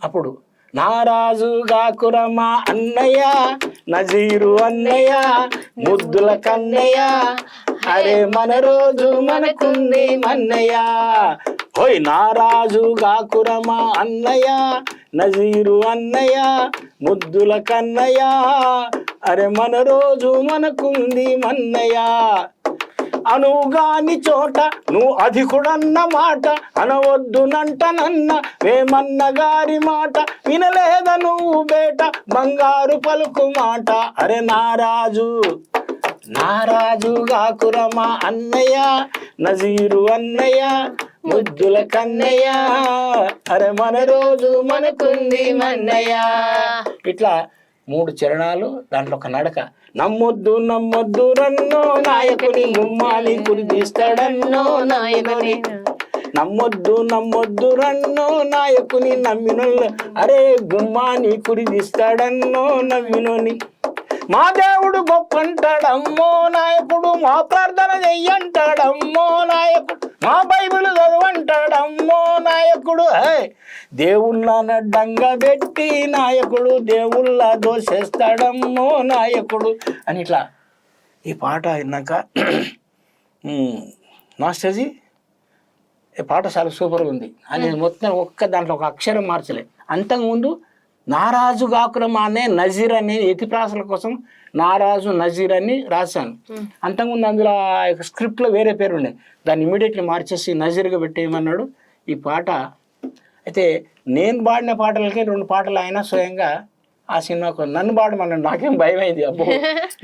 అప్పుడు నారాజుగా కురమా అన్నయ్య నజీరు అన్నయ్య ముద్దుల కన్నయ్య, అరే మన రోజు మనకుంది మన్నయ్య, ఓయ్ నారాజుగా కురమా అన్నయ్య నజీరు అన్నయ్య ముద్దుల కన్నయ్య, అరే మన రోజు మనకుంది మన్నయ్య, అనుగాని చోట నువ్వు అధికుడన్న మాట అనవద్దునంటనన్న వేమన్న గారి మాట వినలేద నువ్వు బేట బంగారు పలుకు మాట, అరే నారాజుగా కురమా అన్నయ్య నజీరు అన్నయ్య ముద్దుల కన్నయ్య, అరే మన రోజు మనకుంది మన్నయ్య. ఇట్లా 3 చరణాలు, దాంట్లో ఒక నడక. నమ్మొద్దు రన్నో నాయకుని గుమ్మాని కురిదిస్తాడన్నో నాయకుని, నమ్మొద్దు రన్నో నాయకుని నమ్మినోళ్ళు, అరే గుమ్మాని కురిదిస్తాడన్నో నమ్మినోని, మా దేవుడు గొప్పంటాడమ్మో నాయకుడు, మా ప్రార్థన చెయ్యంటాడమ్మో నాయకుడు, మా బైబిల్ చదవంటాడమ్మో నాయకుడు, నాయకుడు, దేవుళ్ళ నడ్డంగా పెట్టి నాయకుడు, దేవుళ్ళ దోషేస్తాడమ్మో నాయకుడు అని ఇట్లా ఈ పాట విన్నాక మాస్టర్జీ ఈ పాట చాలా సూపర్గా ఉంది అనేది మొత్తం దాంట్లో ఒక అక్షరం మార్చలే. అంతకుముందు నారాజు గాకురమా అనే నజీర్ అనే ఎతిప్రాసల కోసం నారాజు నజీర్ అని రాశాను. అంతకుముందు అందులో ఆ యొక్క స్క్రిప్ట్లో వేరే పేరు ఉండే, దాన్ని ఇమీడియట్లీ మార్చేసి నజీర్గా పెట్టేయమన్నాడు. ఈ పాట అయితే నేను పాడిన పాటలకే 2 పాటలు ఆయన స్వయంగా ఆ సినిమాకు నన్ను పాడమన్నాడు. నాకేం భయం అయింది, అబ్బో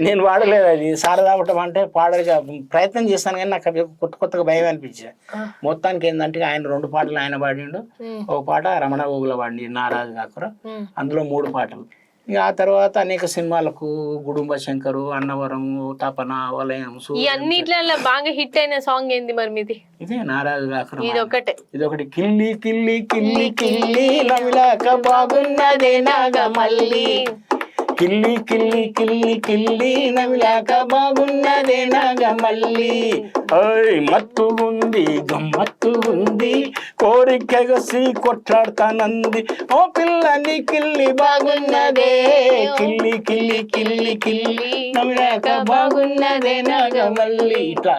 నేను పాడలేదు, అది సారదాపటం అంటే పాడగా ప్రయత్నం చేస్తాను కానీ నాకు కొత్తగా భయం అనిపించా. మొత్తానికి ఏంటంటే ఆయన 2 పాటలు ఆయన పాడిండు, ఒక పాట రమణ గోగుల పాడి నారాజు కాకురా, అందులో 3 పాటలు. ఇక ఆ తర్వాత అనేక సినిమాలకు గుడుంబ శంకరు, అన్నవరం, తపన, వలయం, ఈ అన్నిట్లలో బాగా హిట్ అయిన సాంగ్ ఏంది మరి మీది? ఇదే నారాజు కాకురా. ఇదొకటి కిల్లి కిల్లి కిల్లి కిల్లి నవిలాక బాగున్నదే నాగమల్లి, కిల్లి కిల్లి కిల్లి కిల్లి నవిలాక బాగున్నదే నాగమల్లి, మత్తుగుంది గమ్మత్తుగుంది కోరికగసి కొట్లాడతానంది, ఓ పిల్లని కిల్లి బాగున్నదే, కిల్లి కిల్లి కిల్లి కిల్లి నవిలాక బాగున్నదే నాగమల్లి. ఇట్లా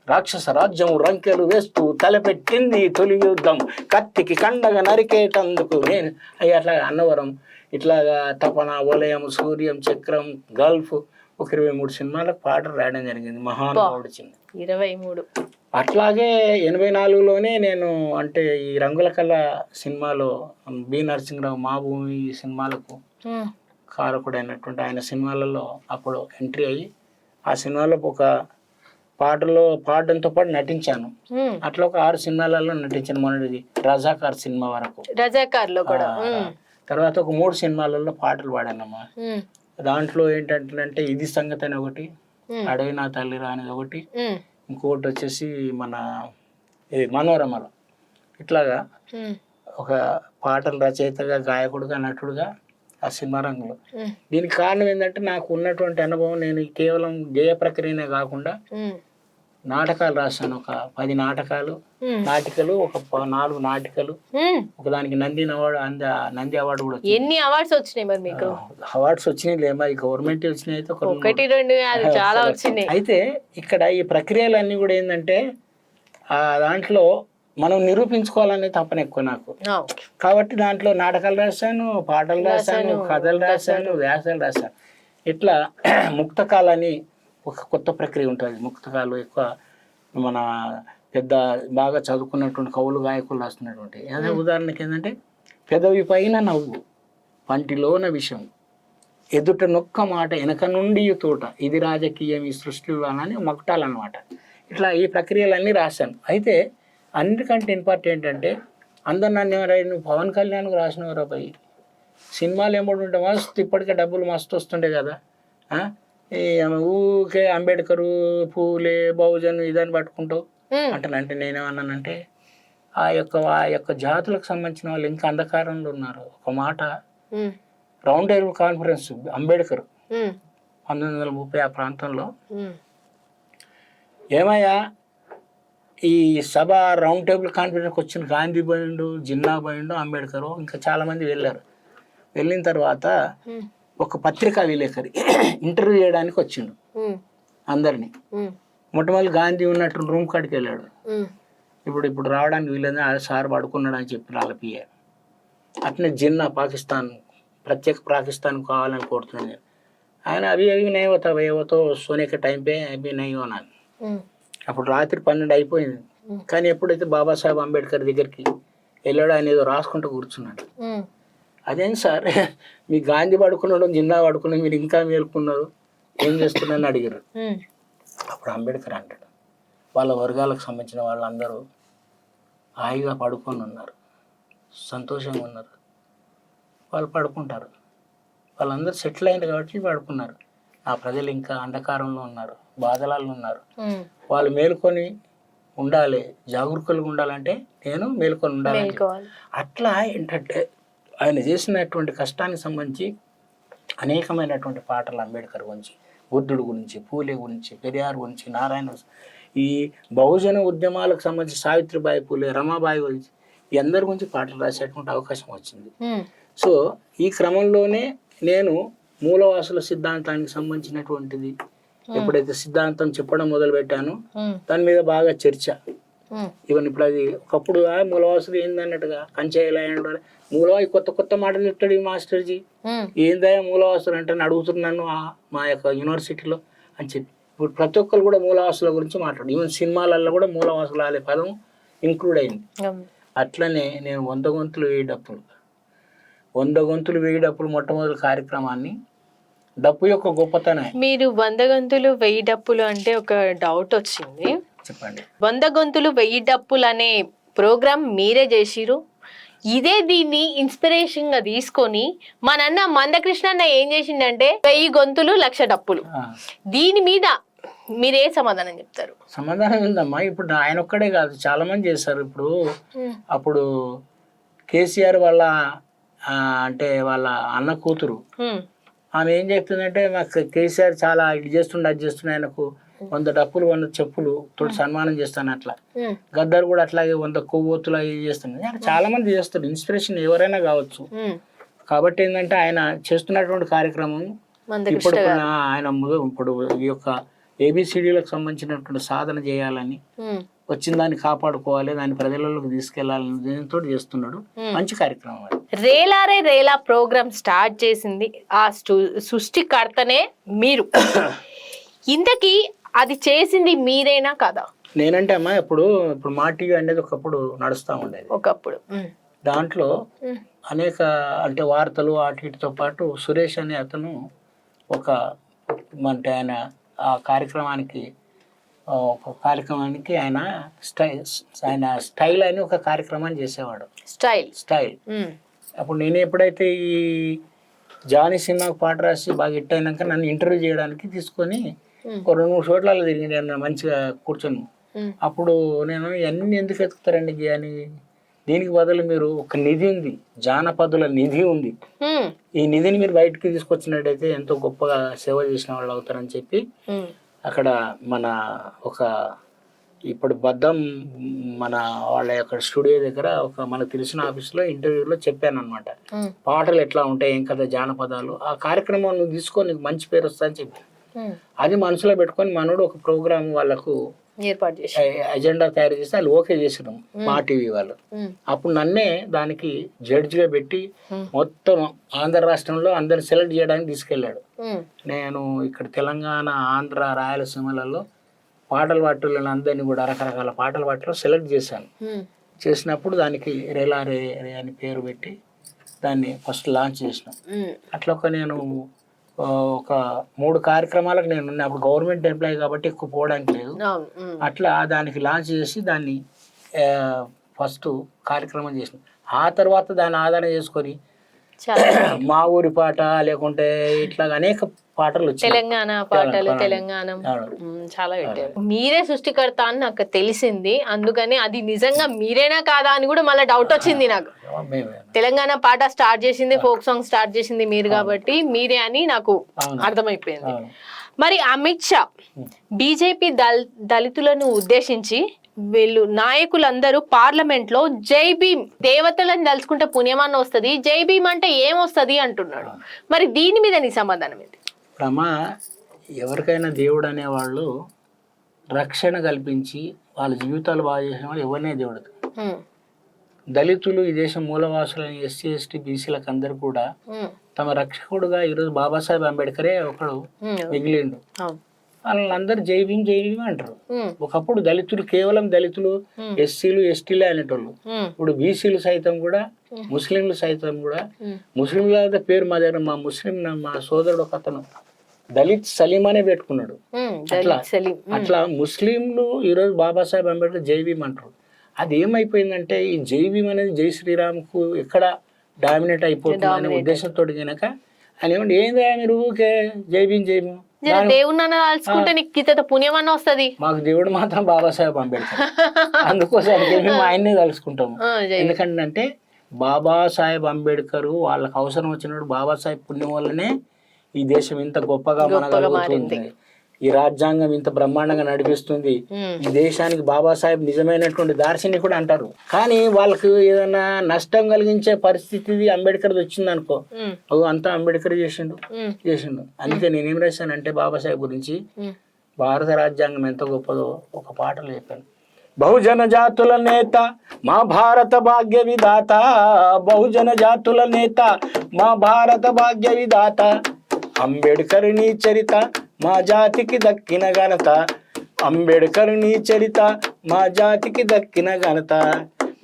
రాక్షస రాజ్యం రంకెలు వేస్తూ తలపెట్టింది తొలి యుద్ధం, కత్తికి కండగా నరికేటందుకు నేను అట్లా అన్నవరం, ఇట్లాగా తపన, వలయం, సూర్యం, చక్రం, గల్ఫ్ ఒక 23 సినిమాలకు పాటలు రాయడం జరిగింది. మహానుభావుడు చిన్న 23. అట్లాగే 84లోనే నేను అంటే ఈ రంగుల కళ సినిమాలో బి నరసింహరావు మా భూమి సినిమాలకు కారకుడైనటువంటి ఆయన సినిమాలలో అప్పుడు ఎంట్రీ అయ్యి ఆ సినిమాలో ఒక పాటలో పాడడంతో పాటు నటించాను. అట్లా ఒక 6 సినిమాలలో నటించాను. మొన్నటిది రజాకార్ సినిమా వరకు, రజాకార్లో కూడా. తర్వాత ఒక 3 సినిమాలలో పాటలు పాడానమ్మా. దాంట్లో ఏంటంటే ఇది సంగతి అని ఒకటి, అడవి నా తల్లిరా అనేది ఒకటి, ఇంకొకటి వచ్చేసి మన ఇది మనోరమలో. ఇట్లాగా ఒక పాటల రచయితగా, గాయకుడుగా, నటుడుగా ఆ సినిమా రంగంలో. దీనికి కారణం ఏంటంటే నాకు ఉన్నటువంటి అనుభవం, నేను కేవలం గేయ ప్రక్రియనే కాకుండా నాటకాలు రాశాను. ఒక 10 నాటకాలు, నాటికలు, ఒక 4 నాటికలు, ఒకదానికి నంది అవార్డు కూడా. ఎన్ని అవార్డ్స్ వచ్చినాయి మరి మీకు? అవార్డ్స్ వచ్చినాయి లేమా, ఈ గవర్నమెంట్ వచ్చినాయి అయితే 1 2 చాలా వచ్చినాయి. అయితే ఇక్కడ ఈ ప్రక్రియలన్నీ కూడా ఏంటంటే ఆ దాంట్లో మనం నిరూపించుకోవాలనే తపన ఎక్కువ నాకు. కాబట్టి దాంట్లో నాటకాలు రాశాను, పాటలు రాశాను, కథలు రాశాను, వ్యాసాలు రాశాను. ఇట్లా ముక్తకాలని ఒక కొత్త ప్రక్రియ ఉంటుంది. ముక్తకాలు ఎక్కువ మన పెద్ద బాగా చదువుకున్నటువంటి కవులు, గాయకులు రాస్తున్నటువంటి. అదే ఉదాహరణకి ఏంటంటే పెదవి పైన నవ్వు, పంటిలోన విషయం, ఎదుట నొక్క మాట, వెనక నుండి తోట, ఇది రాజకీయం ఈ సృష్టిలో అని మకుటాలన్నమాట. ఇట్లా ఈ ప్రక్రియలన్నీ రాశాను. అయితే అన్నిటికంటే ఇంపార్టెంట్ ఏంటంటే అందరు నన్ను నువ్వు పవన్ కళ్యాణ్కి రాసినవరా పోయి సినిమాలు ఏమోడు ఉంటే మస్తు ఇప్పటికే డబ్బులు మస్తు వస్తుండే కదా, ఊకే అంబేద్కరు, పూలే, బహుజన్ ఇదని పట్టుకుంటావు అంటానంటే నేనేమన్నానంటే ఆ యొక్క జాతులకు సంబంధించిన వాళ్ళు ఇంకా అంధకారంలో ఉన్నారు. ఒక మాట రౌండ్ టేబుల్ కాన్ఫరెన్స్ అంబేద్కర్ 1930 ఆ ప్రాంతంలో, ఏమయ్యా ఈ సభ రౌండ్ టేబుల్ కాన్ఫరెన్స్కి వచ్చిన గాంధీ పోయిండు, జిన్నా పోయిండు, అంబేద్కర్ ఇంకా చాలామంది వెళ్ళారు. వెళ్ళిన తర్వాత ఒక పత్రికా విలేకరి ఇంటర్వ్యూ చేయడానికి వచ్చిండు అందరినీ. మొట్టమొదటి గాంధీ ఉన్నట్టు రూమ్ కాడికి వెళ్ళాడు. ఇప్పుడు రావడానికి వీళ్ళని సార్ పడుకున్నాడు అని చెప్పి వాళ్ళ పిఏ. అట్నే జిన్నా పాకిస్తాన్, ప్రత్యేక పాకిస్తాన్ కావాలని కోరుతున్నాను నేను. ఆయన అవి నై హోతా భై, హోతో సోనే కే టైం పే అవి నై హోనా. అప్పుడు రాత్రి 12 అయిపోయింది. కానీ ఎప్పుడైతే బాబాసాహెబ్ అంబేద్కర్ దగ్గరికి వెళ్ళాడు, ఆయన ఏదో రాసుకుంటూ కూర్చున్నాడు. అదేం సార్ మీ గాంధీ పడుకున్నాడు, జిన్నా పడుకున్నాడు, మీరు ఇంకా మేలుకున్నారు, ఏం చేస్తున్నారని అడిగారు. అప్పుడు అంబేద్కర్ అంటాడు, వాళ్ళ వర్గాలకు సంబంధించిన వాళ్ళందరూ హాయిగా పడుకొని ఉన్నారు, సంతోషంగా ఉన్నారు, వాళ్ళు పడుకుంటారు, వాళ్ళందరూ సెటిల్ అయింది కాబట్టి పడుకున్నారు. ఆ ప్రజలు ఇంకా అంధకారంలో ఉన్నారు, బాధలలో ఉన్నారు, వాళ్ళు మేలుకొని ఉండాలి, జాగరూకులుగా ఉండాలంటే నేను మేలుకొని ఉండాలి. అట్లా ఏంటంటే ఆయన చేసినటువంటి కష్టానికి సంబంధించి అనేకమైనటువంటి పాటలు అంబేద్కర్ గురించి, బుద్ధుడు గురించి, పూలే గురించి, పెరియార్ గురించి, నారాయణ, ఈ బహుజన ఉద్యమాలకు సంబంధించి సావిత్రిబాయి పూలే, రమాబాయి గురించి అందరి గురించి పాటలు రాసేటువంటి అవకాశం వచ్చింది. సో ఈ క్రమంలోనే నేను మూలవాసుల సిద్ధాంతానికి సంబంధించినటువంటిది ఎప్పుడైతే సిద్ధాంతం చెప్పడం మొదలు పెట్టానో దాని మీద బాగా చర్చ. ఈవెన్ ఇప్పుడు అది ఒకప్పుడు మూలవాసులు ఏందన్నట్టుగా కంచేయాలి మూలవాయి కొత్త కొత్త మాటలు చెప్తాడు ఈ మాస్టర్జీ, ఏందా మూలవాసులు అంటే అడుగుతున్నాను మా యొక్క యూనివర్సిటీలో అని చెప్పి. ఇప్పుడు ప్రతి ఒక్కరు కూడా మూలవాసుల గురించి మాట్లాడు. ఈవెన్ సినిమాలలో కూడా మూలవాసులు అనే పదం ఇంక్లూడ్ అయింది. అట్లనే నేను 100 గొంతులు 1000 డప్పులు 100 గొంతులు 1000 డప్పులు మొట్టమొదటి కార్యక్రమాన్ని డప్పు యొక్క గొప్పతనం. మీరు 100 గొంతులు 1000 డప్పులు అంటే ఒక డౌట్ వచ్చింది, చెప్పండి. 100 గొంతులు 1000 డప్పులు అనే ప్రోగ్రామ్ మీరే చేసిరు. ఇదే దీన్ని ఇన్స్పిరేషన్ గా తీసుకొని మా నాన్న మందకృష్ణ అన్న ఏం చేసిండంటే 1000 గొంతులు 1,00,000 డప్పులు. దీని మీద మీరే సమాధానం చెప్తారు? సమాధానం ఏందమ్మా, ఇప్పుడు ఆయన ఒక్కడే కాదు చాలా మంది చేశారు. ఇప్పుడు అప్పుడు కేసీఆర్ వాళ్ళ అంటే వాళ్ళ అన్న కూతురు ఆమె ఏం చెప్తుందంటే, మాకు కేసీఆర్ చాలా ఇది చేస్తుండే అది చేస్తుండే, ఆయనకు 100 డప్పులు 100 చెప్పులు తోటి సన్మానం చేస్తాను. అట్లా గద్దర్ కూడా అట్లాగే 100 కొవ్వొత్తులు అవి చేస్తాను. చాలా మంది చేస్తారు, ఇన్స్పిరేషన్ ఎవరైనా కావచ్చు. కాబట్టి ఏంటంటే ఆయన చేస్తున్నటువంటి కార్యక్రమం ఇప్పుడు ఆయన ఇప్పుడు ఈ యొక్క ABCDలకు సంబంధించినటువంటి సాధన చేయాలని, వచ్చిన దాన్ని కాపాడుకోవాలి, దాన్ని ప్రజలలోకి తీసుకెళ్లాలని దీనితో చేస్తున్నాడు. మంచి కార్యక్రమం అది. రేలారే రేలా ప్రోగ్రామ్ స్టార్ట్ చేసింది ఆ సృష్టికర్తనే మీరు. ఇంతకీ అది చేసింది మీరేనా కదా? నేనంటే అమ్మా ఇప్పుడు మా టీవీ అనేది ఒకప్పుడు నడుస్తూ ఉండేది. ఒకప్పుడు దాంట్లో అనేక అంటే వార్తలు వాటితో పాటు సురేష్ అనే అతను ఒక అంటే ఆయన ఆ కార్యక్రమానికి ఆయన స్టైల్ అని ఒక కార్యక్రమాన్ని చేసేవాడు. స్టైల్ అప్పుడు నేను ఎప్పుడైతే ఈ జానీ సినిమాకు పాట రాసి బాగా హిట్ అయినాక నన్ను ఇంటర్వ్యూ చేయడానికి తీసుకొని ఒక 2-3 చోట్ల తిరిగి మంచిగా కూర్చొని, అప్పుడు నేను ఇవన్నీ ఎందుకు ఎత్తుకుతారండి అని, దీనికి బదులు మీరు ఒక నిధి ఉంది, జానపదుల నిధి ఉంది, ఈ నిధిని మీరు బయటకు తీసుకొచ్చినట్టయితే ఎంతో గొప్పగా సేవ చేసిన వాళ్ళు అవుతారని చెప్పి అక్కడ మన ఒక ఇప్పుడు బద్దం మన వాళ్ళ యొక్క స్టూడియో దగ్గర ఒక మనకు తెలిసిన ఆఫీస్లో ఇంటర్వ్యూలో చెప్పాను అనమాట. పాటలు ఎట్లా ఉంటాయి, ఏం కదా జానపదాలు, ఆ కార్యక్రమం నువ్వు తీసుకొని నీకు మంచి పేరు వస్తుందని చెప్పి అది మనసులో పెట్టుకొని మనోడు ఒక ప్రోగ్రామ్ వాళ్ళకు ఏర్పాటు చేసి అజెండా తయారు చేసి వాళ్ళు ఓకే చేసినాం మా టీవీ వాళ్ళు. అప్పుడు నన్నే దానికి జడ్జిగా పెట్టి మొత్తం ఆంధ్ర రాష్ట్రంలో అందరిని సెలెక్ట్ చేయడానికి తీసుకెళ్ళాడు. నేను ఇక్కడ తెలంగాణ, ఆంధ్ర, రాయలసీమలలో పాటల వాటిల్లో అందరినీ కూడా రకరకాల పాటల వాటిలో సెలెక్ట్ చేశాను. చేసినప్పుడు దానికి రేలా రే రే అని పేరు పెట్టి దాన్ని ఫస్ట్ లాంచ్ చేసినాం. అట్లా నేను ఒక 3 కార్యక్రమాలకు నేను అప్పుడు గవర్నమెంట్ ఎంప్లాయీ కాబట్టి ఎక్కువ పోవడానికి లేదు. అట్లా దానికి లాంచ్ చేసి దాన్ని ఫస్ట్ కార్యక్రమం చేసిన. ఆ తర్వాత దాన్ని ఆధారం చేసుకొని మా ఊరి పాట లేకుంటే ఇట్లా అనేక పాటలు వచ్చాయి. తెలంగాణ పాటలు, తెలంగాణ చాలా పెట్టారు. మీరే సృష్టికర్త అని నాకు తెలిసింది, అందుకని అది నిజంగా మీరేనా కాదా అని కూడా మళ్ళీ డౌట్ వచ్చింది నాకు. తెలంగాణ పాట స్టార్ట్ చేసింది, ఫోక్ సాంగ్ స్టార్ట్ చేసింది మీరు కాబట్టి మీరే అని నాకు అర్థమైపోయింది. మరి అమిత్ షా బీజేపీ దళితులను ఉద్దేశించి వీళ్ళు నాయకులందరూ పార్లమెంట్ లో జై భీమ్, దేవతలను తలుచుకుంటే పుణ్యమాన్న వస్తుంది, జై భీమ్ అంటే ఏమొస్తుంది అంటున్నాడు. మరి దీని మీద నీ సమాధానం ఏంటి? రమా, ఎవరికైనా దేవుడు అనేవాళ్ళు రక్షణ కల్పించి వాళ్ళ జీవితాలు బాగా చేసిన వాళ్ళు ఎవరినే దేవుడు. దళితులు ఈ దేశం మూలవాసులైన SC ST BCలకు అందరు కూడా తమ రక్షకుడుగా ఈరోజు బాబాసాహెబ్ అంబేద్కరే ఒకడు మిగిలిండు. వాళ్ళందరూ జై భీమ్ అంటారు. ఒకప్పుడు దళితులు కేవలం దళితులు SCలు STలే అనేటోళ్ళు. ఇప్పుడు BCలు సైతం కూడా, ముస్లింలు సైతం కూడా, ముస్లింల పేరు మా దగ్గర మా సోదరుడు ఒక అతను దళిత్ సలీం అనే పెట్టుకున్నాడు. అట్లా ముస్లింలు ఈరోజు బాబాసాహెబ్ అంబేద్కర్ జై భీమ్ అంటారు. అది ఏమైపోయిందంటే ఈ జై భీమ్ అనేది జై శ్రీరామ్కు ఎక్కడ డామినేట్ అయిపోతుంది అనే ఉద్దేశంతో కనుక ఆయన ఏమంటే ఏందా మీరు ఊకే జై భీమ్ దేవుడు పుణ్యమన్న వస్తుంది. మాకు దేవుడు మాత్రం బాబాసాహెబ్ అంబేద్కర్, అందుకోసం మేము ఆయన్నే తలుసుకుంటాము. ఎందుకంటే బాబాసాహెబ్ అంబేద్కర్ వాళ్ళకి అవసరం వచ్చినప్పుడు బాబాసాహెబ్ పుణ్యం వల్లనే ఈ దేశం ఇంత గొప్పగా మనగలుగుతుంది. ఈ రాజ్యాంగం ఇంత బ్రహ్మాండంగా నడిపిస్తుంది, ఈ దేశానికి బాబాసాహెబ్ నిజమైనటువంటి దార్శనికుడు అంటారు. కానీ వాళ్ళకు ఏదైనా నష్టం కలిగించే పరిస్థితి అంబేద్కర్ వచ్చిందనుకో, అంతా అంబేద్కర్ చేసిండు. అందుకే నేనేం రాశానంటే బాబాసాహెబ్ గురించి, భారత రాజ్యాంగం ఎంత గొప్పదో ఒక పాటలో చెప్పాను. బహుజన జాతుల నేత మా భారత భాగ్య విధాత, బహుజన జాతుల నేత మా భారత భాగ్య విధాత, అంబేడ్కర్ నీ చరిత మా జాతికి దక్కిన ఘనత, అంబేడ్కర్ నీ చరిత మా జాతికి దక్కిన ఘనత.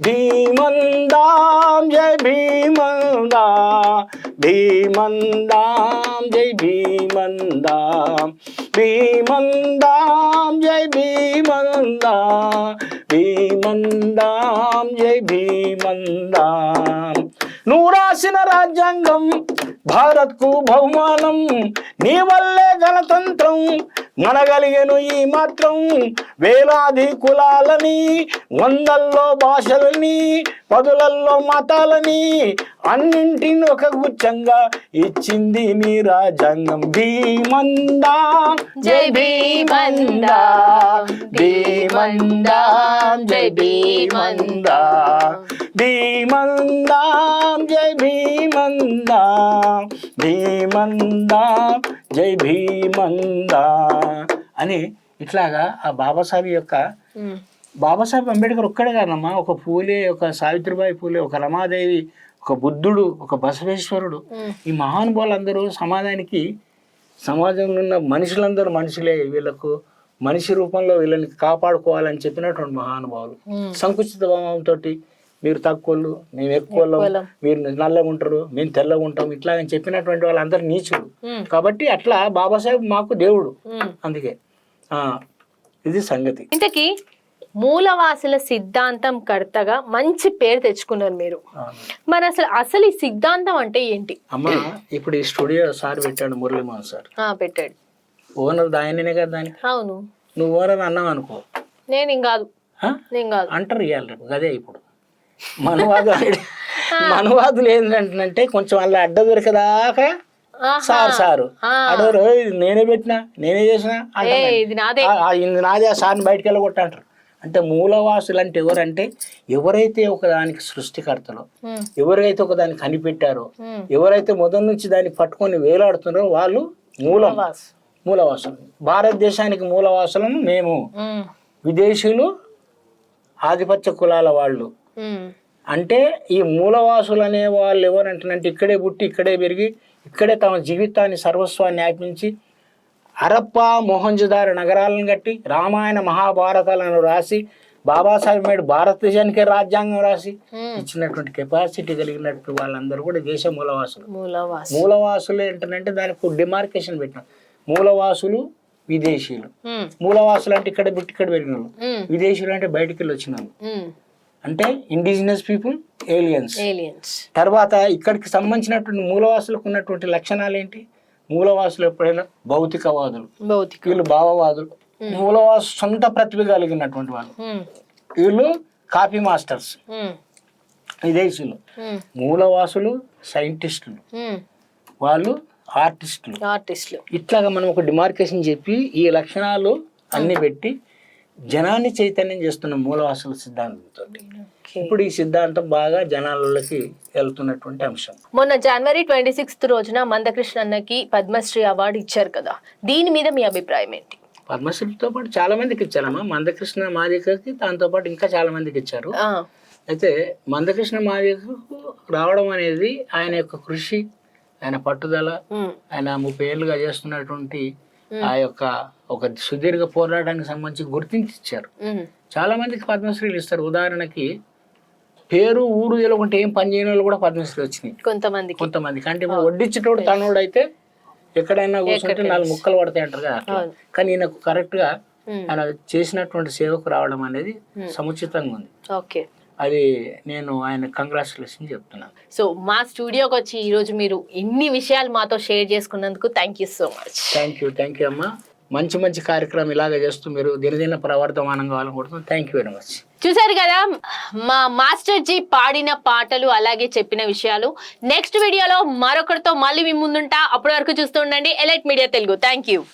భీమందాం జై భీమందాం, భీమందాం జై భీమందాం, భీమందాం జై భీమందాం, భీమందాం జై భీమందాం. నువ్వు రాసిన రాజ్యాంగం భారత్కు బహుమానం, నీ వల్లే గణతంత్రం మనగలిగెను ఈ మాత్రం. వేలాది కులాలని, వందల్లో భాషలని, పదులల్లో మతాలని, అన్నింటిని ఒక గుచ్చంగా ఇచ్చింది నీ రాజ్యాంగం. భీమందా జై భీమందా, భీమందా జై భీమందా, భీమందా జై భీమందా, భీమందా జై భీమందా అని ఇట్లాగా ఆ బాబాసాహెబ్ యొక్క, బాబాసాహెబ్ అంబేద్కర్ ఒక్కడే కాదమ్మా, ఒక పూలే, ఒక సావిత్రిబాయి పూలే, ఒక రమాదేవి, ఒక బుద్ధుడు, ఒక బసవేశ్వరుడు, ఈ మహానుభావులందరూ సమాజానికి, సమాజంలో ఉన్న మనుషులందరూ మనుషులే, వీళ్ళకు మనిషి రూపంలో వీళ్ళని కాపాడుకోవాలని చెప్పినటువంటి మహానుభావులు. సంకుచిత భావంతో మీరు తక్కువలు, మేము ఎక్కువలు, మీరు నల్లగా ఉంటారు, మేము తెల్లగా ఉంటాం, ఇట్లా అని చెప్పినటువంటి వాళ్ళందరూ నీచులు. కాబట్టి అట్లా బాబాసాహెబ్ మాకు దేవుడు. అందుకే ఇది సంగతి. ఇంతకీ మూలవాసుల సిద్ధాంతం కర్తగా మంచి పేరు తెచ్చుకున్నారు మీరు. మరి అసలు ఈ సిద్ధాంతం అంటే ఏంటి? అమ్మా, ఇప్పుడు ఈ స్టూడియో సార్ పెట్టాడు, మురళీమోహన్ సార్ పెట్టాడు. ఓనర్ దాయనే కదా దానికి. అవును, నువ్వు ఓనర్ అన్నావు అనుకో, నేను కాదు అంటారు ఇవ్వాలి రేపు. అదే ఇప్పుడు మనువాదులు ఏంటంటే కొంచెం అలా అడ్డ దొరికదాకా సారు అడవరు, నేనే పెట్టినా, నేనే చేసినా, ఇది నాదే, ఆ సార్ని బయటకు వెళ్ళగొట్ట అంటారు. అంటే మూలవాసులు అంటే ఎవరంటే ఎవరైతే ఒక దానికి సృష్టికర్తలో, ఎవరైతే ఒక దాన్ని కనిపెట్టారో, ఎవరైతే మొదటి నుంచి దాన్ని పట్టుకొని వేలాడుతున్నారో వాళ్ళు మూలవాసులు. భారతదేశానికి మూలవాసులను మేము, విదేశీయులు ఆధిపత్య కులాల వాళ్ళు. అంటే ఈ మూలవాసులు అనే వాళ్ళు ఎవరంటే ఇక్కడే పుట్టి, ఇక్కడే పెరిగి, ఇక్కడే తమ జీవితాన్ని సర్వస్వాన్ని వ్యాపించి హరప్పా మొహంజదార నగరాలను కట్టి, రామాయణ మహాభారతాలను రాసి, బాబాసాహెబ్ మేడు భారతదేశానికే రాజ్యాంగం రాసి ఇచ్చినటువంటి కెపాసిటీ కలిగినట్టు వాళ్ళందరూ కూడా దేశ మూలవాసులు. మూలవాసులు ఏంటంటే దానికి డిమార్కేషన్ పెట్టిన మూలవాసులు, విదేశీయులు. మూలవాసులు అంటే ఇక్కడ పుట్టి ఇక్కడ పెరిగిన వాళ్ళు, విదేశీయులు అంటే బయటికి వెళ్ళి వచ్చిన వాళ్ళు, అంటే ఇండిజినస్ పీపుల్, ఏలియన్స్. తర్వాత ఇక్కడికి సంబంధించినటువంటి మూలవాసులకు ఉన్నటువంటి లక్షణాలు ఏంటి? మూలవాసులు ఎప్పుడైనా భౌతికవాదులు, వీళ్ళు భావవాదులు. మూలవాసు సొంత ప్రతిభ కలిగినటువంటి వాళ్ళు, వీళ్ళు కాపీ మాస్టర్స్. విదేశీయులు మూలవాసులు సైంటిస్టులు, వాళ్ళు ఆర్టిస్టులు. ఇట్లాగా మనం ఒక డిమార్కేషన్ చెప్పి ఈ లక్షణాలు అన్ని పెట్టి జనాన్ని చైతన్యం చేస్తున్న మూలవాసుల సిద్ధాంతంతో. ఇప్పుడు ఈ సిద్ధాంతం బాగా జనాలకి వెళ్తున్నటువంటి అంశం. మొన్న జనవరి 26 రోజున మందకృష్ణ అన్నకి పద్మశ్రీ అవార్డు ఇచ్చారు కదా, దీని మీద మీ అభిప్రాయం ఏంటి? పద్మశ్రీతో పాటు చాలా మందికి ఇచ్చారమ్మా. మందకృష్ణ మాదిగకి దాంతో పాటు ఇంకా చాలా మందికి ఇచ్చారు. అయితే మందకృష్ణ మాదిగకు రావడం అనేది ఆయన యొక్క కృషి, ఆయన పట్టుదల, ఆయన 30 ఏళ్ళుగా చేస్తున్నటువంటి ఆ యొక్క ఒక సుదీర్ఘ పోరాటానికి సంబంధించి గుర్తించి ఇచ్చారు. చాలా మందికి పద్మశ్రీలు ఇస్తారు. ఉదాహరణకి పేరు ఊరు తెలియకుంటే ఏం పని చేయని వాళ్ళు కూడా పద్మశ్రీ వచ్చినాయి కొంతమందికి. అంటే ఇప్పుడు వడ్డించేటోడు తనోడు అయితే ఎక్కడైనా కూర్చుంటే 4 ముక్కలు పడతాయి అంటారు కదా. కానీ ఈయనకు కరెక్ట్ గా ఆయన చేసినటువంటి సేవకు రావడం అనేది సముచితంగా ఉంది. ఓకే, అది నేను ఆయన కంగ్రాచులేషన్ చెప్తున్నాను. సో మా స్టూడియోకి వచ్చి ఈ రోజు మీరు ఇన్ని విషయాలు మాతో షేర్ చేసుకున్నందుకు thank you so much. Thank you అమ్మా. మంచి కార్యక్రమం ఇలాగే చేస్తూ మీరు దినదిన ప్రవర్తమానంగా కావాలనుకుంటున్నాను. Thank you very much. చూసారు కదా మా మాస్టర్ జీ పాడిన పాటలు, అలాగే చెప్పిన విషయాలు. నెక్స్ట్ వీడియోలో మరొకరితో మళ్ళీ మీ ముందుంటా. అప్పటి వరకు చూస్తూ ఉండండి elite media Telugu. Thank you.